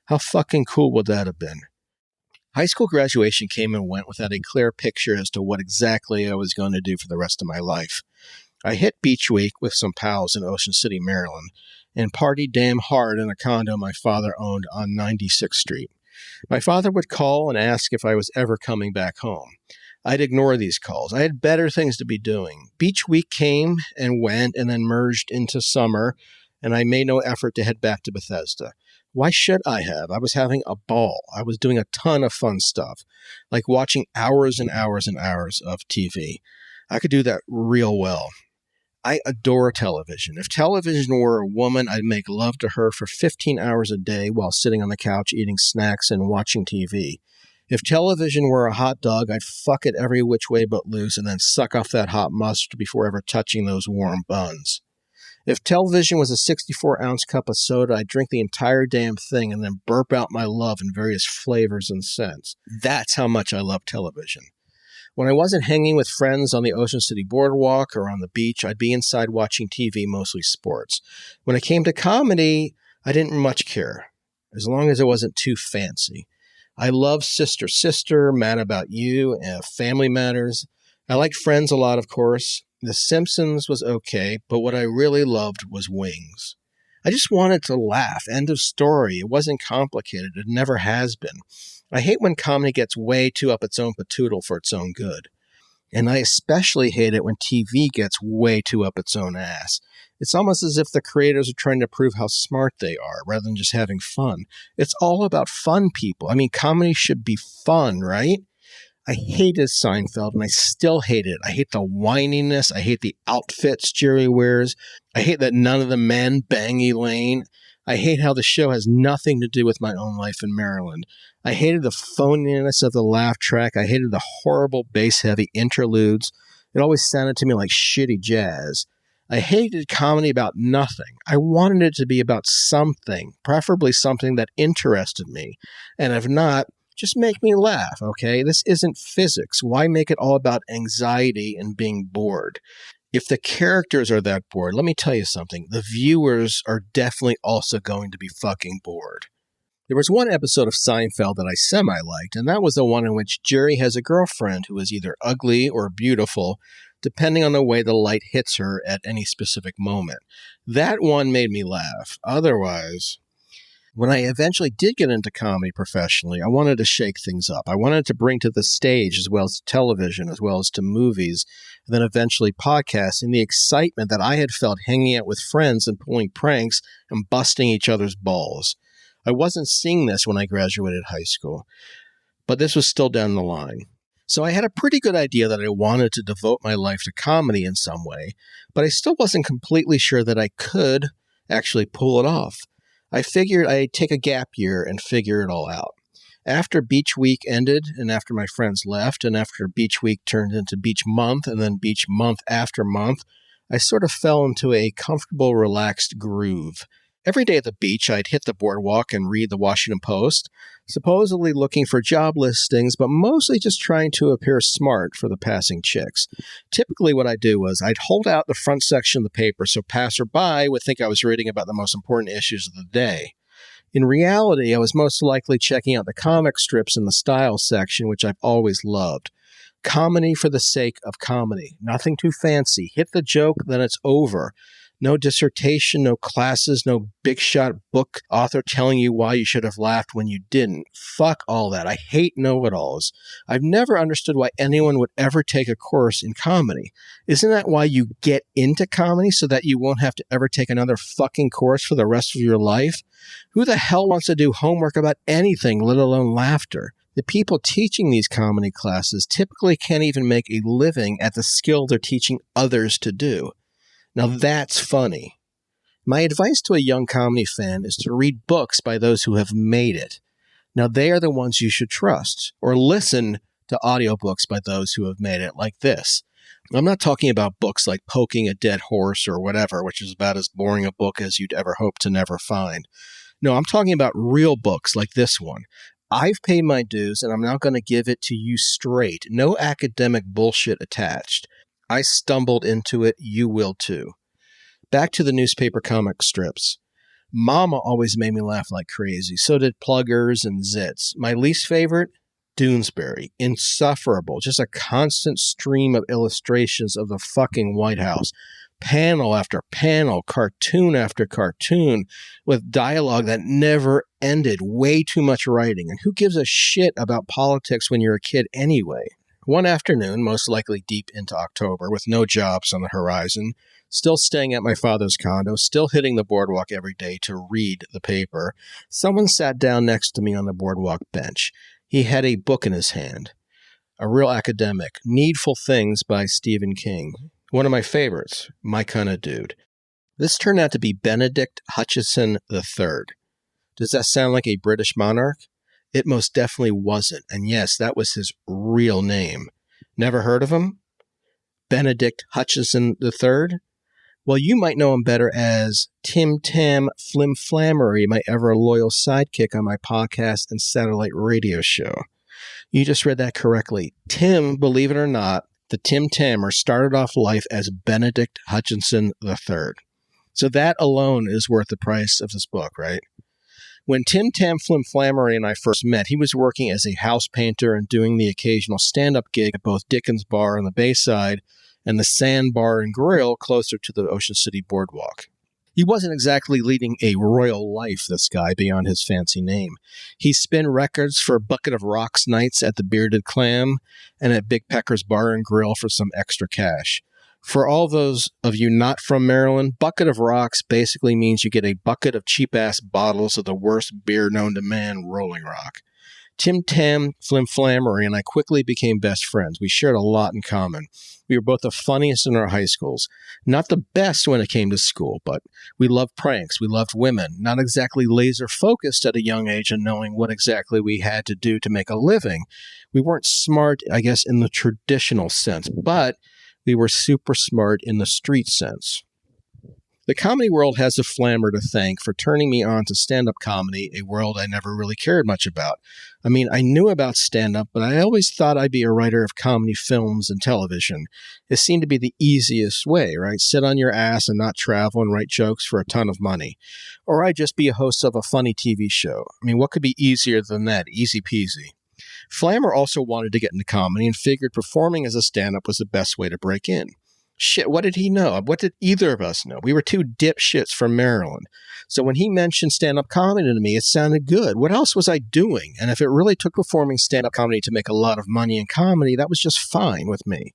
How fucking cool would that have been? High school graduation came and went without a clear picture as to what exactly I was going to do for the rest of my life. I hit beach week with some pals in Ocean City, Maryland, and partied damn hard in a condo my father owned on 96th Street. My father would call and ask if I was ever coming back home. I'd ignore these calls. I had better things to be doing. Beach week came and went and then merged into summer, and I made no effort to head back to Bethesda. Why should I have? I was having a ball. I was doing a ton of fun stuff, like watching hours and hours and hours of TV. I could do that real well. I adore television. If television were a woman, I'd make love to her for 15 hours a day while sitting on the couch eating snacks and watching TV. If television were a hot dog, I'd fuck it every which way but loose and then suck off that hot mustard before ever touching those warm buns. If television was a 64-ounce cup of soda, I'd drink the entire damn thing and then burp out my love in various flavors and scents. That's how much I love television. When I wasn't hanging with friends on the Ocean City Boardwalk or on the beach, I'd be inside watching TV, mostly sports. When it came to comedy, I didn't much care, as long as it wasn't too fancy. I love Sister Sister, Mad About You, and Family Matters. I liked Friends a lot, of course. The Simpsons was okay, but what I really loved was Wings. I just wanted to laugh. End of story. It wasn't complicated. It never has been. I hate when comedy gets way too up its own patoodle for its own good. And I especially hate it when TV gets way too up its own ass. It's almost as if the creators are trying to prove how smart they are rather than just having fun. It's all about fun, people. I mean, comedy should be fun, right? I hated Seinfeld, and I still hate it. I hate the whininess. I hate the outfits Jerry wears. I hate that none of the men bang Elaine. I hate how the show has nothing to do with my own life in Maryland. I hated the phoniness of the laugh track. I hated the horrible bass-heavy interludes. It always sounded to me like shitty jazz. I hated comedy about nothing. I wanted it to be about something, preferably something that interested me. And if not, just make me laugh, okay? This isn't physics. Why make it all about anxiety and being bored? If the characters are that bored, let me tell you something. The viewers are definitely also going to be fucking bored. There was one episode of Seinfeld that I semi-liked, and that was the one in which Jerry has a girlfriend who is either ugly or beautiful, depending on the way the light hits her at any specific moment. That one made me laugh. Otherwise, when I eventually did get into comedy professionally, I wanted to shake things up. I wanted to bring to the stage, as well as to television, as well as to movies, and then eventually podcasting, the excitement that I had felt hanging out with friends and pulling pranks and busting each other's balls. I wasn't seeing this when I graduated high school, but this was still down the line. So I had a pretty good idea that I wanted to devote my life to comedy in some way, but I still wasn't completely sure that I could actually pull it off. I figured I'd take a gap year and figure it all out. After Beach Week ended, and after my friends left, and after Beach Week turned into Beach Month, and then Beach Month after month, I sort of fell into a comfortable, relaxed groove. Every day at the beach, I'd hit the boardwalk and read the Washington Post, supposedly looking for job listings, but mostly just trying to appear smart for the passing chicks. Typically what I'd do was I'd hold out the front section of the paper so passerby would think I was reading about the most important issues of the day. In reality, I was most likely checking out the comic strips in the style section, which I've always loved. Comedy for the sake of comedy. Nothing too fancy. Hit the joke, then it's over. No dissertation, no classes, no big shot book author telling you why you should have laughed when you didn't. Fuck all that. I hate know-it-alls. I've never understood why anyone would ever take a course in comedy. Isn't that why you get into comedy, so that you won't have to ever take another fucking course for the rest of your life? Who the hell wants to do homework about anything, let alone laughter? The people teaching these comedy classes typically can't even make a living at the skill they're teaching others to do. Now that's funny. My advice to a young comedy fan is to read books by those who have made it. Now they are the ones you should trust, or listen to audiobooks by those who have made it, like this. I'm not talking about books like Poking a Dead Horse or whatever, which is about as boring a book as you'd ever hope to never find. No, I'm talking about real books like this one. I've paid my dues, and I'm now going to give it to you straight. No academic bullshit attached. I stumbled into it. You will too. Back to the newspaper comic strips. Mama always made me laugh like crazy. So did Pluggers and Zits. My least favorite? Doonesbury. Insufferable. Just a constant stream of illustrations of the fucking White House. Panel after panel, cartoon after cartoon, with dialogue that never ended. Way too much writing. And who gives a shit about politics when you're a kid anyway? One afternoon, most likely deep into October, with no jobs on the horizon, still staying at my father's condo, still hitting the boardwalk every day to read the paper, someone sat down next to me on the boardwalk bench. He had a book in his hand, a real academic, Needful Things by Stephen King. One of my favorites, my kind of dude. This turned out to be Benedict Hutchinson III. Does that sound like a British monarch? It most definitely wasn't. And yes, that was his real name. Never heard of him? Benedict Hutchinson III? Well, you might know him better as Tim Tam Flimflammery, my ever-loyal sidekick on my podcast and satellite radio show. You just read that correctly. Tim, believe it or not, the Tim Tammer started off life as Benedict Hutchinson III. So that alone is worth the price of this book, right? When Tim Tam Flimflammery and I first met, he was working as a house painter and doing the occasional stand-up gig at both Dickens Bar on the Bayside and the Sand Bar and Grill closer to the Ocean City Boardwalk. He wasn't exactly leading a royal life, this guy, beyond his fancy name. He spun records for Bucket of Rocks nights at the Bearded Clam and at Big Pecker's Bar and Grill for some extra cash. For all those of you not from Maryland, Bucket of Rocks basically means you get a bucket of cheap-ass bottles of the worst beer known to man, Rolling Rock. Tim Tam Flimflammery and I quickly became best friends. We shared a lot in common. We were both the funniest in our high schools. Not the best when it came to school, but we loved pranks. We loved women. Not exactly laser-focused at a young age and knowing what exactly we had to do to make a living. We weren't smart, I guess, in the traditional sense, but we were super smart in the street sense. The comedy world has a Flammer to thank for turning me on to stand-up comedy, a world I never really cared much about. I mean, I knew about stand-up, but I always thought I'd be a writer of comedy films and television. It seemed to be the easiest way, right? Sit on your ass and not travel and write jokes for a ton of money. Or I'd just be a host of a funny TV show. I mean, what could be easier than that? Easy peasy. Flammer also wanted to get into comedy and figured performing as a stand-up was the best way to break in. Shit, what did he know? What did either of us know? We were two dipshits from Maryland. So when he mentioned stand-up comedy to me, it sounded good. What else was I doing? And if it really took performing stand-up comedy to make a lot of money in comedy, that was just fine with me.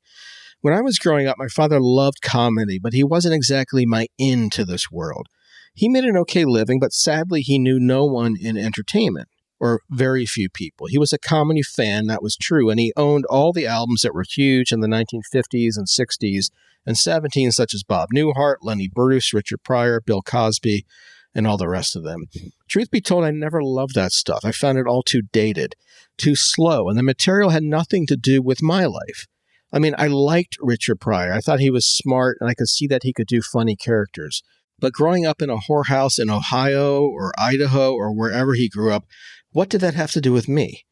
When I was growing up, my father loved comedy, but he wasn't exactly my in to this world. He made an okay living, but sadly he knew no one in entertainment, or very few people. He was a comedy fan, that was true, and he owned all the albums that were huge in the 1950s and 60s and 70s, such as Bob Newhart, Lenny Bruce, Richard Pryor, Bill Cosby, and all the rest of them. Truth be told, I never loved that stuff. I found it all too dated, too slow, and the material had nothing to do with my life. I mean, I liked Richard Pryor. I thought he was smart, and I could see that he could do funny characters. But growing up in a whorehouse in Ohio or Idaho or wherever he grew up, what did that have to do with me?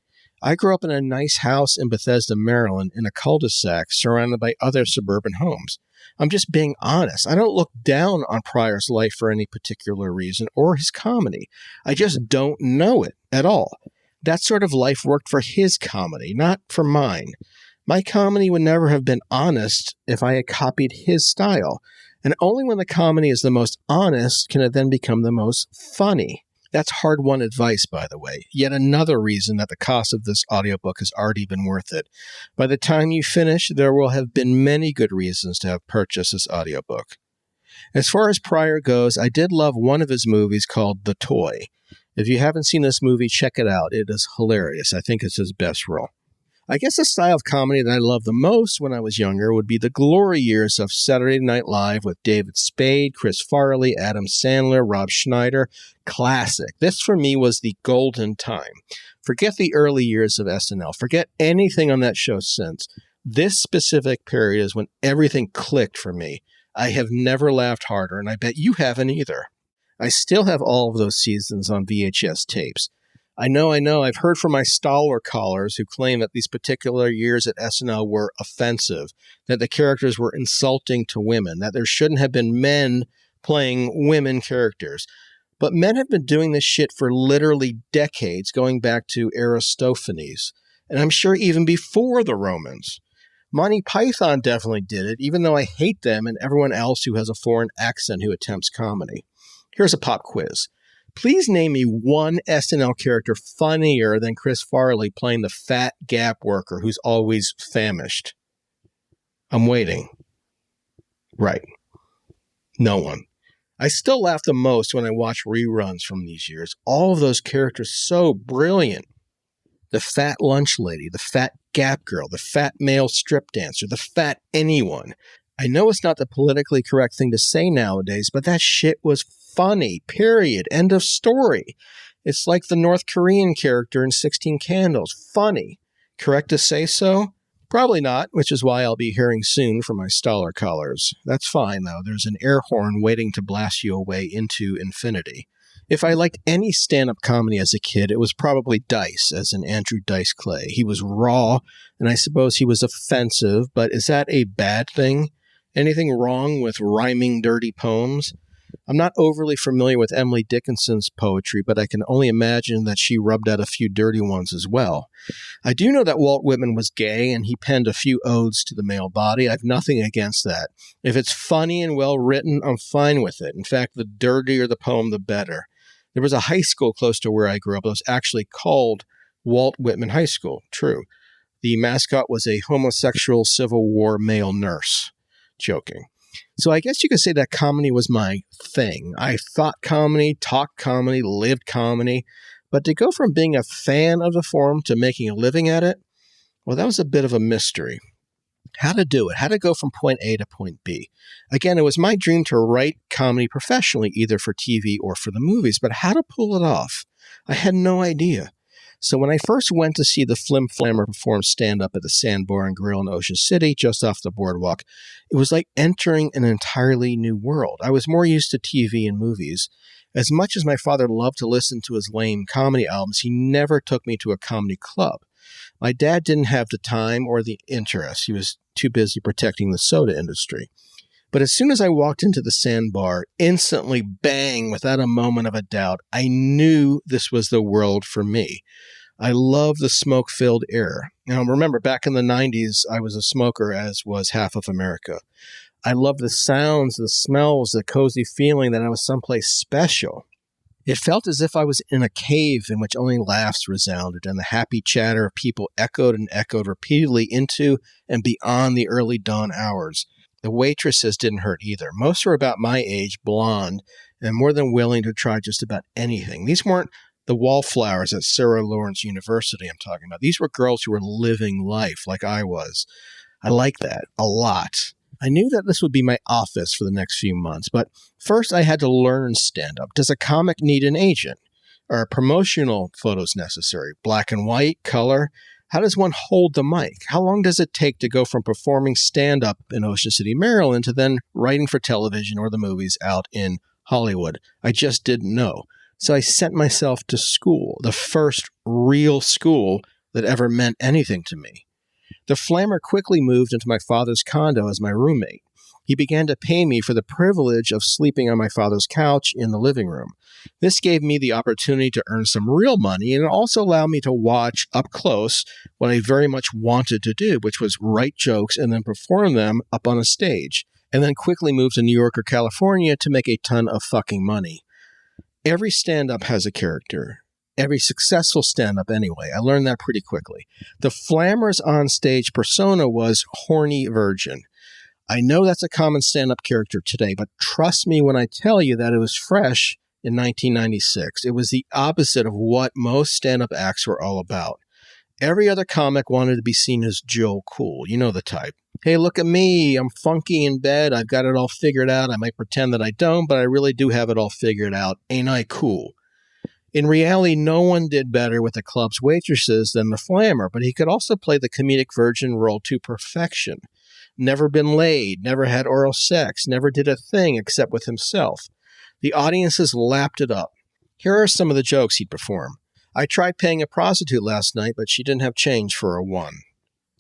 I grew up in a nice house in Bethesda, Maryland, in a cul-de-sac surrounded by other suburban homes. I'm just being honest. I don't look down on Pryor's life for any particular reason or his comedy. I just don't know it at all. That sort of life worked for his comedy, not for mine. My comedy would never have been honest if I had copied his style. And only when the comedy is the most honest can it then become the most funny. That's hard-won advice, by the way. Yet another reason that the cost of this audiobook has already been worth it. By the time you finish, there will have been many good reasons to have purchased this audiobook. As far as Pryor goes, I did love one of his movies called The Toy. If you haven't seen this movie, check it out. It is hilarious. I think it's his best role. I guess the style of comedy that I loved the most when I was younger would be the glory years of Saturday Night Live with David Spade, Chris Farley, Adam Sandler, Rob Schneider. Classic. This for me was the golden time. Forget the early years of SNL. Forget anything on that show since. This specific period is when everything clicked for me. I have never laughed harder, and I bet you haven't either. I still have all of those seasons on VHS tapes. I know. I've heard from my Stoller callers who claim that these particular years at SNL were offensive, that the characters were insulting to women, that there shouldn't have been men playing women characters. But men have been doing this shit for literally decades, going back to Aristophanes, and I'm sure even before the Romans. Monty Python definitely did it, even though I hate them and everyone else who has a foreign accent who attempts comedy. Here's a pop quiz. Please name me one SNL character funnier than Chris Farley playing the fat Gap worker who's always famished. I'm waiting. Right. No one. I still laugh the most when I watch reruns from these years. All of those characters so brilliant. The fat lunch lady, the fat Gap girl, the fat male strip dancer, the fat anyone. I know it's not the politically correct thing to say nowadays, but that shit was funny, period. End of story. It's like the North Korean character in 16 Candles. Funny. Correct to say so? Probably not, which is why I'll be hearing soon from my Stoller callers. That's fine, though. There's an air horn waiting to blast you away into infinity. If I liked any stand-up comedy as a kid, it was probably Dice, as in Andrew Dice Clay. He was raw, and I suppose he was offensive, but is that a bad thing? Anything wrong with rhyming dirty poems? I'm not overly familiar with Emily Dickinson's poetry, but I can only imagine that she rubbed out a few dirty ones as well. I do know that Walt Whitman was gay, and he penned a few odes to the male body. I have nothing against that. If it's funny and well written, I'm fine with it. In fact, the dirtier the poem, the better. There was a high school close to where I grew up that was actually called Walt Whitman High School. True. The mascot was a homosexual Civil War male nurse. Joking. So I guess you could say that comedy was my thing. I thought comedy, talked comedy, lived comedy. But to go from being a fan of the form to making a living at it, well, that was a bit of a mystery. How to do it, how to go from point A to point B. Again, it was my dream to write comedy professionally, either for TV or for the movies, but how to pull it off, I had no idea. So when I first went to see the Flim Flammer perform stand-up at the Sandbar and Grill in Ocean City, just off the boardwalk, it was like entering an entirely new world. I was more used to TV and movies. As much as my father loved to listen to his lame comedy albums, he never took me to a comedy club. My dad didn't have the time or the interest. He was too busy protecting the soda industry. But as soon as I walked into the Sandbar, instantly, bang, without a moment of a doubt, I knew this was the world for me. I love the smoke-filled air. Now, remember, back in the 90s, I was a smoker, as was half of America. I love the sounds, the smells, the cozy feeling that I was someplace special. It felt as if I was in a cave in which only laughs resounded and the happy chatter of people echoed and echoed repeatedly into and beyond the early dawn hours. The waitresses didn't hurt either. Most were about my age, blonde, and more than willing to try just about anything. These weren't the wallflowers at Sarah Lawrence University I'm talking about. These were girls who were living life like I was. I like that a lot. I knew that this would be my office for the next few months, but first I had to learn stand-up. Does a comic need an agent? Are promotional photos necessary? Black and white, color? How does one hold the mic? How long does it take to go from performing stand-up in Ocean City, Maryland, to then writing for television or the movies out in Hollywood? I just didn't know. So I sent myself to school, the first real school that ever meant anything to me. The Flammer quickly moved into my father's condo as my roommate. He began to pay me for the privilege of sleeping on my father's couch in the living room. This gave me the opportunity to earn some real money, and it also allowed me to watch up close what I very much wanted to do, which was write jokes and then perform them up on a stage, and then quickly move to New York or California to make a ton of fucking money. Every stand-up has a character. Every successful stand-up anyway. I learned that pretty quickly. The Flammer's on-stage persona was horny virgin. I know that's a common stand-up character today, but trust me when I tell you that it was fresh in 1996. It was the opposite of what most stand-up acts were all about. Every other comic wanted to be seen as Joe Cool. You know the type. Hey, look at me. I'm funky in bed. I've got it all figured out. I might pretend that I don't, but I really do have it all figured out. Ain't I cool? In reality, no one did better with the club's waitresses than the Flammer, but he could also play the comedic virgin role to perfection. Never been laid, never had oral sex, never did a thing except with himself. The audiences lapped it up. Here are some of the jokes he'd perform. I tried paying a prostitute last night, but she didn't have change for a one.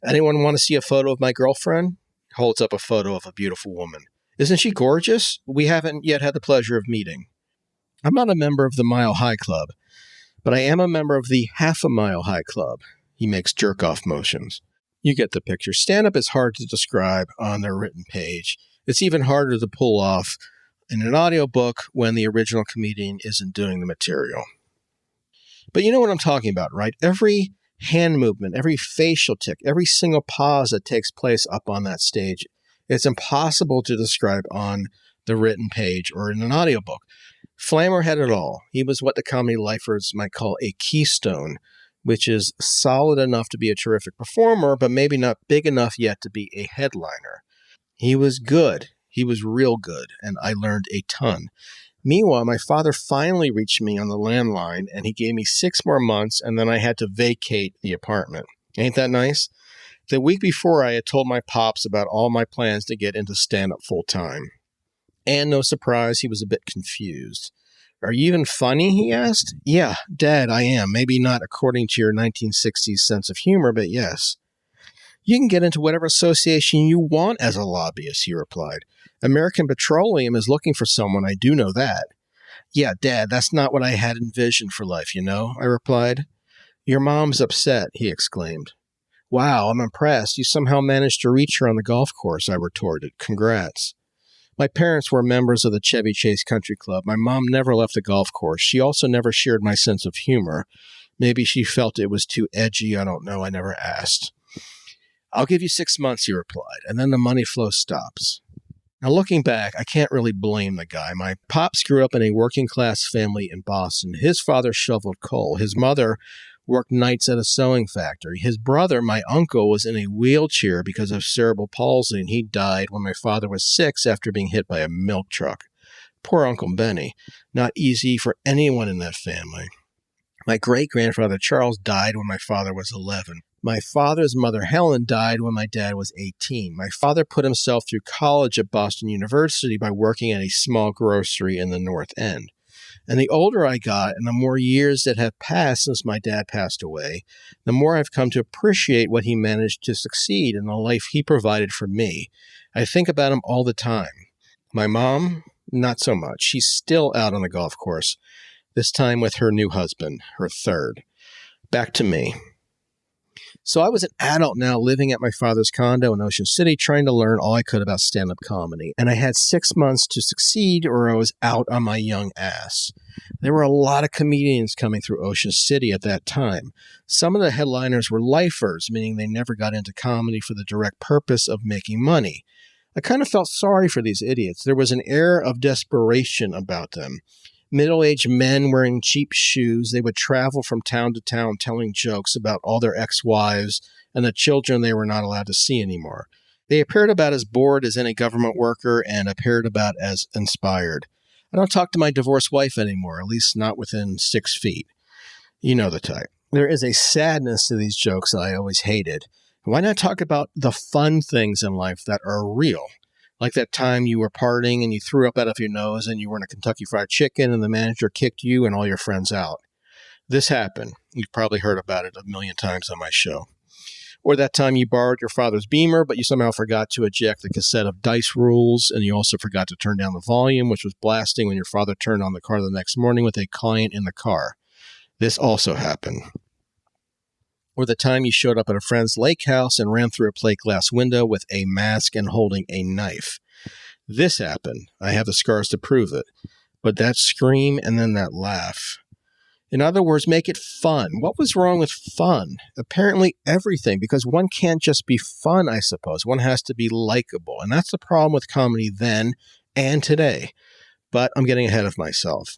Anyone want to see a photo of my girlfriend? Holds up a photo of a beautiful woman. Isn't she gorgeous? We haven't yet had the pleasure of meeting. I'm not a member of the Mile High Club, but I am a member of the Half a Mile High Club. He makes jerk-off motions. You get the picture. Stand-up is hard to describe on their written page. It's even harder to pull off in an audiobook when the original comedian isn't doing the material. But you know what I'm talking about, right? Every hand movement, every facial tic, every single pause that takes place up on that stage, it's impossible to describe on the written page or in an audiobook. Flammer had it all. He was what the comedy lifers might call a keystone, which is solid enough to be a terrific performer, but maybe not big enough yet to be a headliner. He was good. He was real good, and I learned a ton. Meanwhile, my father finally reached me on the landline, and he gave me 6 more months, and then I had to vacate the apartment. Ain't that nice? The week before, I had told my pops about all my plans to get into stand-up full-time. And no surprise, he was a bit confused. Are you even funny, he asked. Yeah, Dad, I am. Maybe not according to your 1960s sense of humor, but yes. You can get into whatever association you want as a lobbyist, he replied. American Petroleum is looking for someone, I do know that. Yeah, Dad, that's not what I had envisioned for life, you know, I replied. Your mom's upset, he exclaimed. Wow, I'm impressed. You somehow managed to reach her on the golf course, I retorted. Congrats. My parents were members of the Chevy Chase Country Club. My mom never left the golf course. She also never shared my sense of humor. Maybe she felt it was too edgy. I don't know. I never asked. I'll give you 6 months, he replied, and then the money flow stops. Now, looking back, I can't really blame the guy. My pops grew up in a working-class family in Boston. His father shoveled coal. His mother worked nights at a sewing factory. His brother, my uncle, was in a wheelchair because of cerebral palsy, and he died when my father was 6 after being hit by a milk truck. Poor Uncle Benny. Not easy for anyone in that family. My great-grandfather Charles died when my father was 11. My father's mother Helen died when my dad was 18. My father put himself through college at Boston University by working at a small grocery in the North End. And the older I got and the more years that have passed since my dad passed away, the more I've come to appreciate what he managed to succeed in the life he provided for me. I think about him all the time. My mom, not so much. She's still out on the golf course, this time with her new husband, her third. Back to me. So I was an adult now living at my father's condo in Ocean City, trying to learn all I could about stand-up comedy. And I had 6 months to succeed or I was out on my young ass. There were a lot of comedians coming through Ocean City at that time. Some of the headliners were lifers, meaning they never got into comedy for the direct purpose of making money. I kind of felt sorry for these idiots. There was an air of desperation about them. Middle-aged men wearing cheap shoes, they would travel from town to town telling jokes about all their ex-wives and the children they were not allowed to see anymore. They appeared about as bored as any government worker and appeared about as inspired. I don't talk to my divorced wife anymore, at least not within 6 feet. You know the type. There is a sadness to these jokes that I always hated. Why not talk about the fun things in life that are real? Like that time you were partying and you threw up out of your nose and you were in a Kentucky Fried Chicken and the manager kicked you and all your friends out. This happened. You've probably heard about it a million times on my show. Or that time you borrowed your father's Beamer, but you somehow forgot to eject the cassette of Dice Rules, and you also forgot to turn down the volume, which was blasting when your father turned on the car the next morning with a client in the car. This also happened. Or the time you showed up at a friend's lake house and ran through a plate glass window with a mask and holding a knife. This happened. I have the scars to prove it. But that scream and then that laugh. In other words, make it fun. What was wrong with fun? Apparently everything, because one can't just be fun, I suppose. One has to be likable. And that's the problem with comedy then and today. But I'm getting ahead of myself.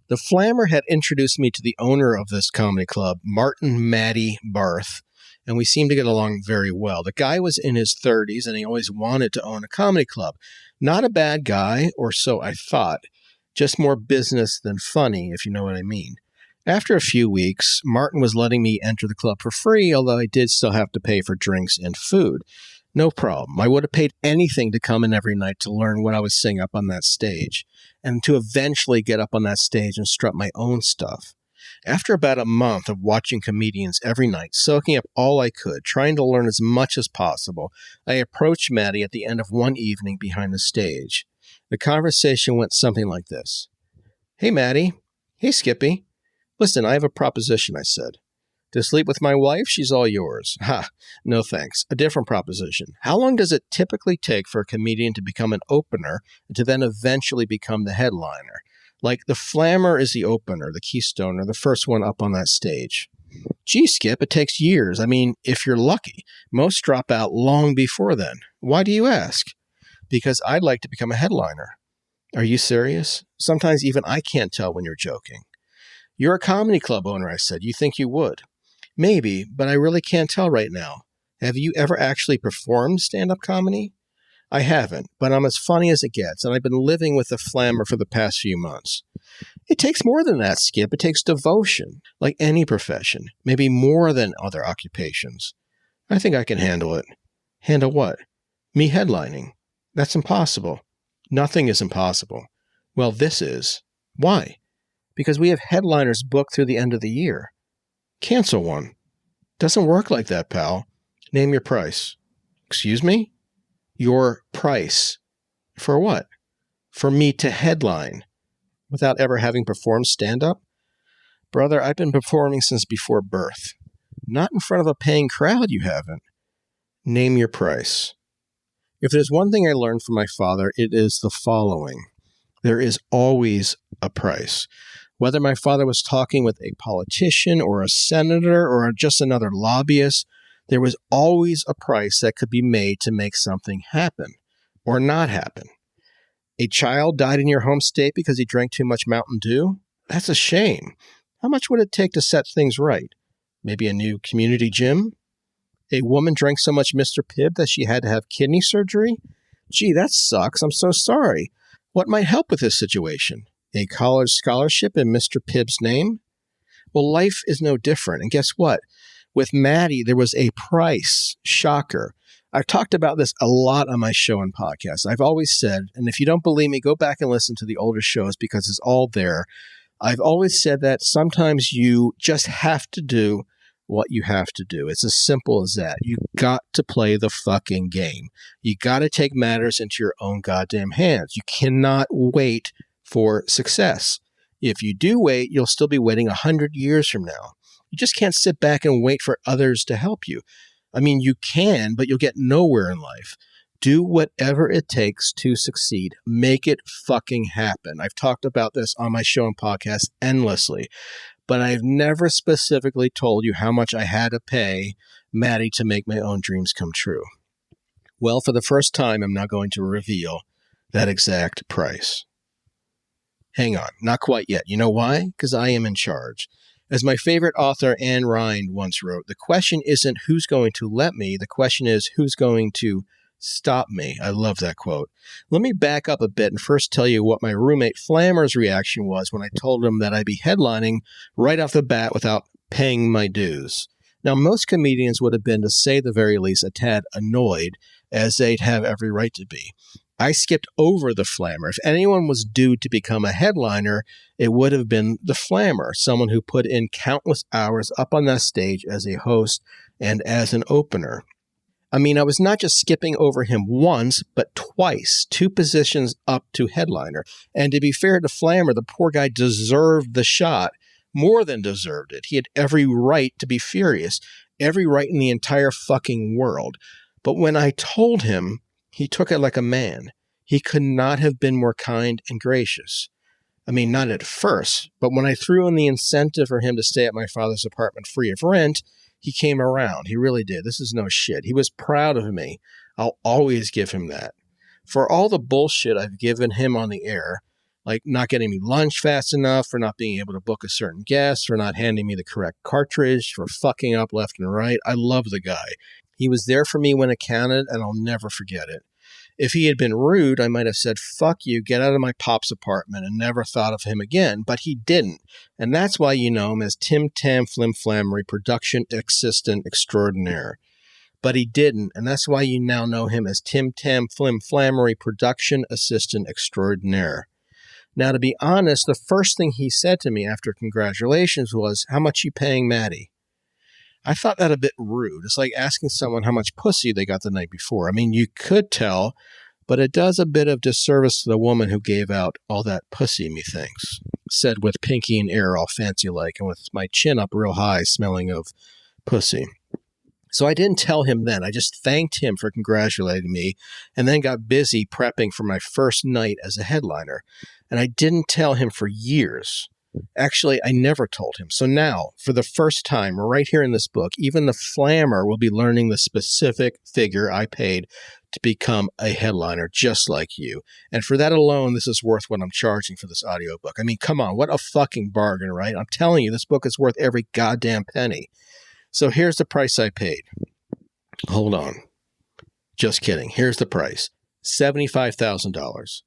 The Flammer had introduced me to the owner of this comedy club, Martin Matty Barth, and we seemed to get along very well. The guy was in his 30s, and he always wanted to own a comedy club. Not a bad guy, or so I thought. Just more business than funny, if you know what I mean. After a few weeks, Martin was letting me enter the club for free, although I did still have to pay for drinks and food. No problem. I would have paid anything to come in every night to learn what I was saying up on that stage, and to eventually get up on that stage and strut my own stuff. After about a month of watching comedians every night, soaking up all I could, trying to learn as much as possible, I approached Matty at the end of one evening behind the stage. The conversation went something like this. Hey, Matty. Hey, Skippy. Listen, I have a proposition, I said. To sleep with my wife, she's all yours. Ha, no thanks. A different proposition. How long does it typically take for a comedian to become an opener and to then eventually become the headliner? Like the Flammer is the opener, the keystoner, the first one up on that stage. Gee, Skip, it takes years. I mean, if you're lucky. Most drop out long before then. Why do you ask? Because I'd like to become a headliner. Are you serious? Sometimes even I can't tell when you're joking. You're a comedy club owner, I said. You think you would? Maybe, but I really can't tell right now. Have you ever actually performed stand-up comedy? I haven't, but I'm as funny as it gets, and I've been living with the Flammer for the past few months. It takes more than that, Skip. It takes devotion, like any profession, maybe more than other occupations. I think I can handle it. Handle what? Me headlining. That's impossible. Nothing is impossible. Well, this is. Why? Because we have headliners booked through the end of the year. Cancel one. Doesn't work like that, pal. Name your price. Excuse me? Your price. For what? For me to headline. Without ever having performed stand-up? Brother, I've been performing since before birth. Not in front of a paying crowd, you haven't. Name your price. If there's one thing I learned from my father, it is the following. There is always a price. Whether my father was talking with a politician or a senator or just another lobbyist, there was always a price that could be made to make something happen or not happen. A child died in your home state because he drank too much Mountain Dew? That's a shame. How much would it take to set things right? Maybe a new community gym? A woman drank so much Mr. Pibb that she had to have kidney surgery? Gee, that sucks. I'm so sorry. What might help with this situation? A college scholarship in Mr. Pibb's name? Well, life is no different. And guess what? With Matty, there was a price. Shocker. I've talked about this a lot on my show and podcast. I've always said, and if you don't believe me, go back and listen to the older shows because it's all there. I've always said that sometimes you just have to do what you have to do. It's as simple as that. You got to play the fucking game. You got to take matters into your own goddamn hands. You cannot wait for success. If you do wait, you'll still be waiting 100 years from now. You just can't sit back and wait for others to help you. I mean, you can, but you'll get nowhere in life. Do whatever it takes to succeed. Make it fucking happen. I've talked about this on my show and podcast endlessly, but I've never specifically told you how much I had to pay Matty to make my own dreams come true. Well, for the first time, I'm now going to reveal that exact price. Hang on, not quite yet. You know why? Because I am in charge. As my favorite author Anne Rind once wrote, the question isn't who's going to let me, the question is who's going to stop me. I love that quote. Let me back up a bit and first tell you what my roommate Flammer's reaction was when I told him that I'd be headlining right off the bat without paying my dues. Now, most comedians would have been, to say the very least, a tad annoyed, as they'd have every right to be. I skipped over the Flammer. If anyone was due to become a headliner, it would have been the Flammer, someone who put in countless hours up on that stage as a host and as an opener. I mean, I was not just skipping over him once, but twice, 2 positions up to headliner. And to be fair to Flammer, the poor guy deserved the shot, more than deserved it. He had every right to be furious, every right in the entire fucking world. But when I told him, he took it like a man. He could not have been more kind and gracious. I mean, not at first, but when I threw in the incentive for him to stay at my father's apartment free of rent, he came around. He really did. This is no shit. He was proud of me. I'll always give him that. For all the bullshit I've given him on the air, like not getting me lunch fast enough, for not being able to book a certain guest, for not handing me the correct cartridge, for fucking up left and right, I love the guy. He was there for me when it counted, and I'll never forget it. If he had been rude, I might have said, fuck you, get out of my pop's apartment, and never thought of him again, but he didn't. And that's why you know him as Tim Tam Flim Flammery, production assistant extraordinaire. But he didn't, and that's why you now know him as Tim Tam Flim Flammery, production assistant extraordinaire. Now, to be honest, the first thing he said to me after congratulations was, how much you paying Maddie? I thought that a bit rude. It's like asking someone how much pussy they got the night before. I mean, you could tell, but it does a bit of disservice to the woman who gave out all that pussy, methinks. Said with pinky and air all fancy-like and with my chin up real high, smelling of pussy. So I didn't tell him then. I just thanked him for congratulating me and then got busy prepping for my first night as a headliner. And I didn't tell him for years. Actually, I never told him. So now, for the first time, right here in this book, even the Flammer will be learning the specific figure I paid to become a headliner, just like you. And for that alone, this is worth what I'm charging for this audiobook. I mean, come on, what a fucking bargain, right? I'm telling you, this book is worth every goddamn penny. So here's the price I paid. Hold on. Just kidding. Here's the price. $75,000.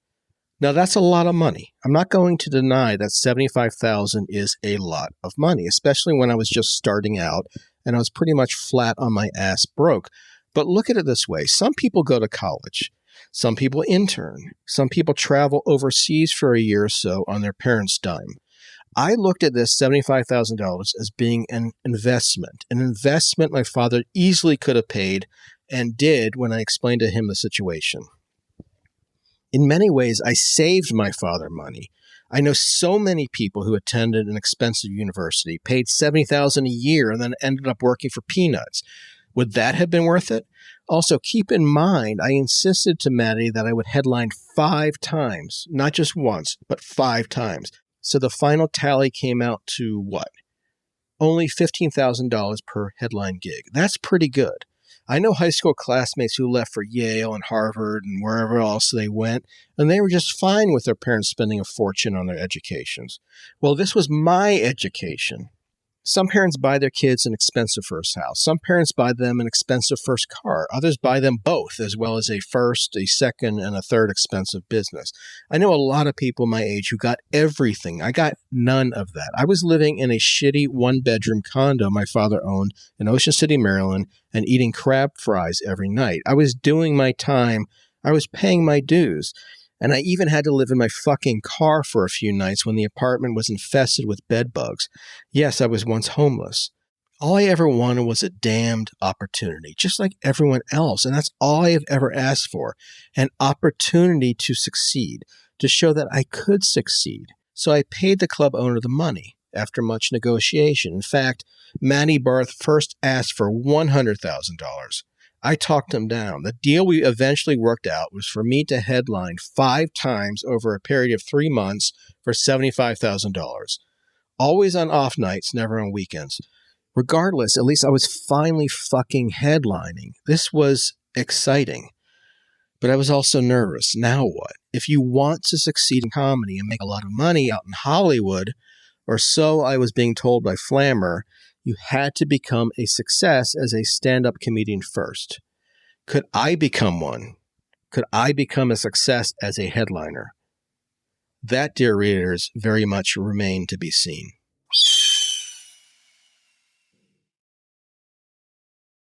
Now, that's a lot of money. I'm not going to deny that $75,000 is a lot of money, especially when I was just starting out and I was pretty much flat on my ass broke. But look at it this way. Some people go to college. Some people intern. Some people travel overseas for a year or so on their parents' dime. I looked at this $75,000 as being an investment my father easily could have paid and did when I explained to him the situation. In many ways, I saved my father money. I know so many people who attended an expensive university, paid $70,000 a year, and then ended up working for peanuts. Would that have been worth it? Also, keep in mind, I insisted to Maddie that I would headline 5 times, not just once, but 5 times. So the final tally came out to what? Only $15,000 per headline gig. That's pretty good. I know high school classmates who left for Yale and Harvard and wherever else they went, and they were just fine with their parents spending a fortune on their educations. Well, this was my education. Some parents buy their kids an expensive first house. Some parents buy them an expensive first car. Others buy them both, as well as a first, a second, and a third expensive business. I know a lot of people my age who got everything. I got none of that. I was living in a shitty one-bedroom condo my father owned in Ocean City, Maryland, and eating crab fries every night. I was doing my time. I was paying my dues. And I even had to live in my fucking car for a few nights when the apartment was infested with bed bugs. Yes, I was once homeless. All I ever wanted was a damned opportunity, just like everyone else. And that's all I have ever asked for, an opportunity to succeed, to show that I could succeed. So I paid the club owner the money after much negotiation. In fact, Manny Barth first asked for $100,000. I talked him down. The deal we eventually worked out was for me to headline 5 times over a period of 3 months for $75,000. Always on off nights, never on weekends. Regardless, at least I was finally fucking headlining. This was exciting. But I was also nervous. Now what? If you want to succeed in comedy and make a lot of money out in Hollywood, or so I was being told by Flammer, you had to become a success as a stand-up comedian first. Could I become one? Could I become a success as a headliner? That, dear readers, very much remain to be seen.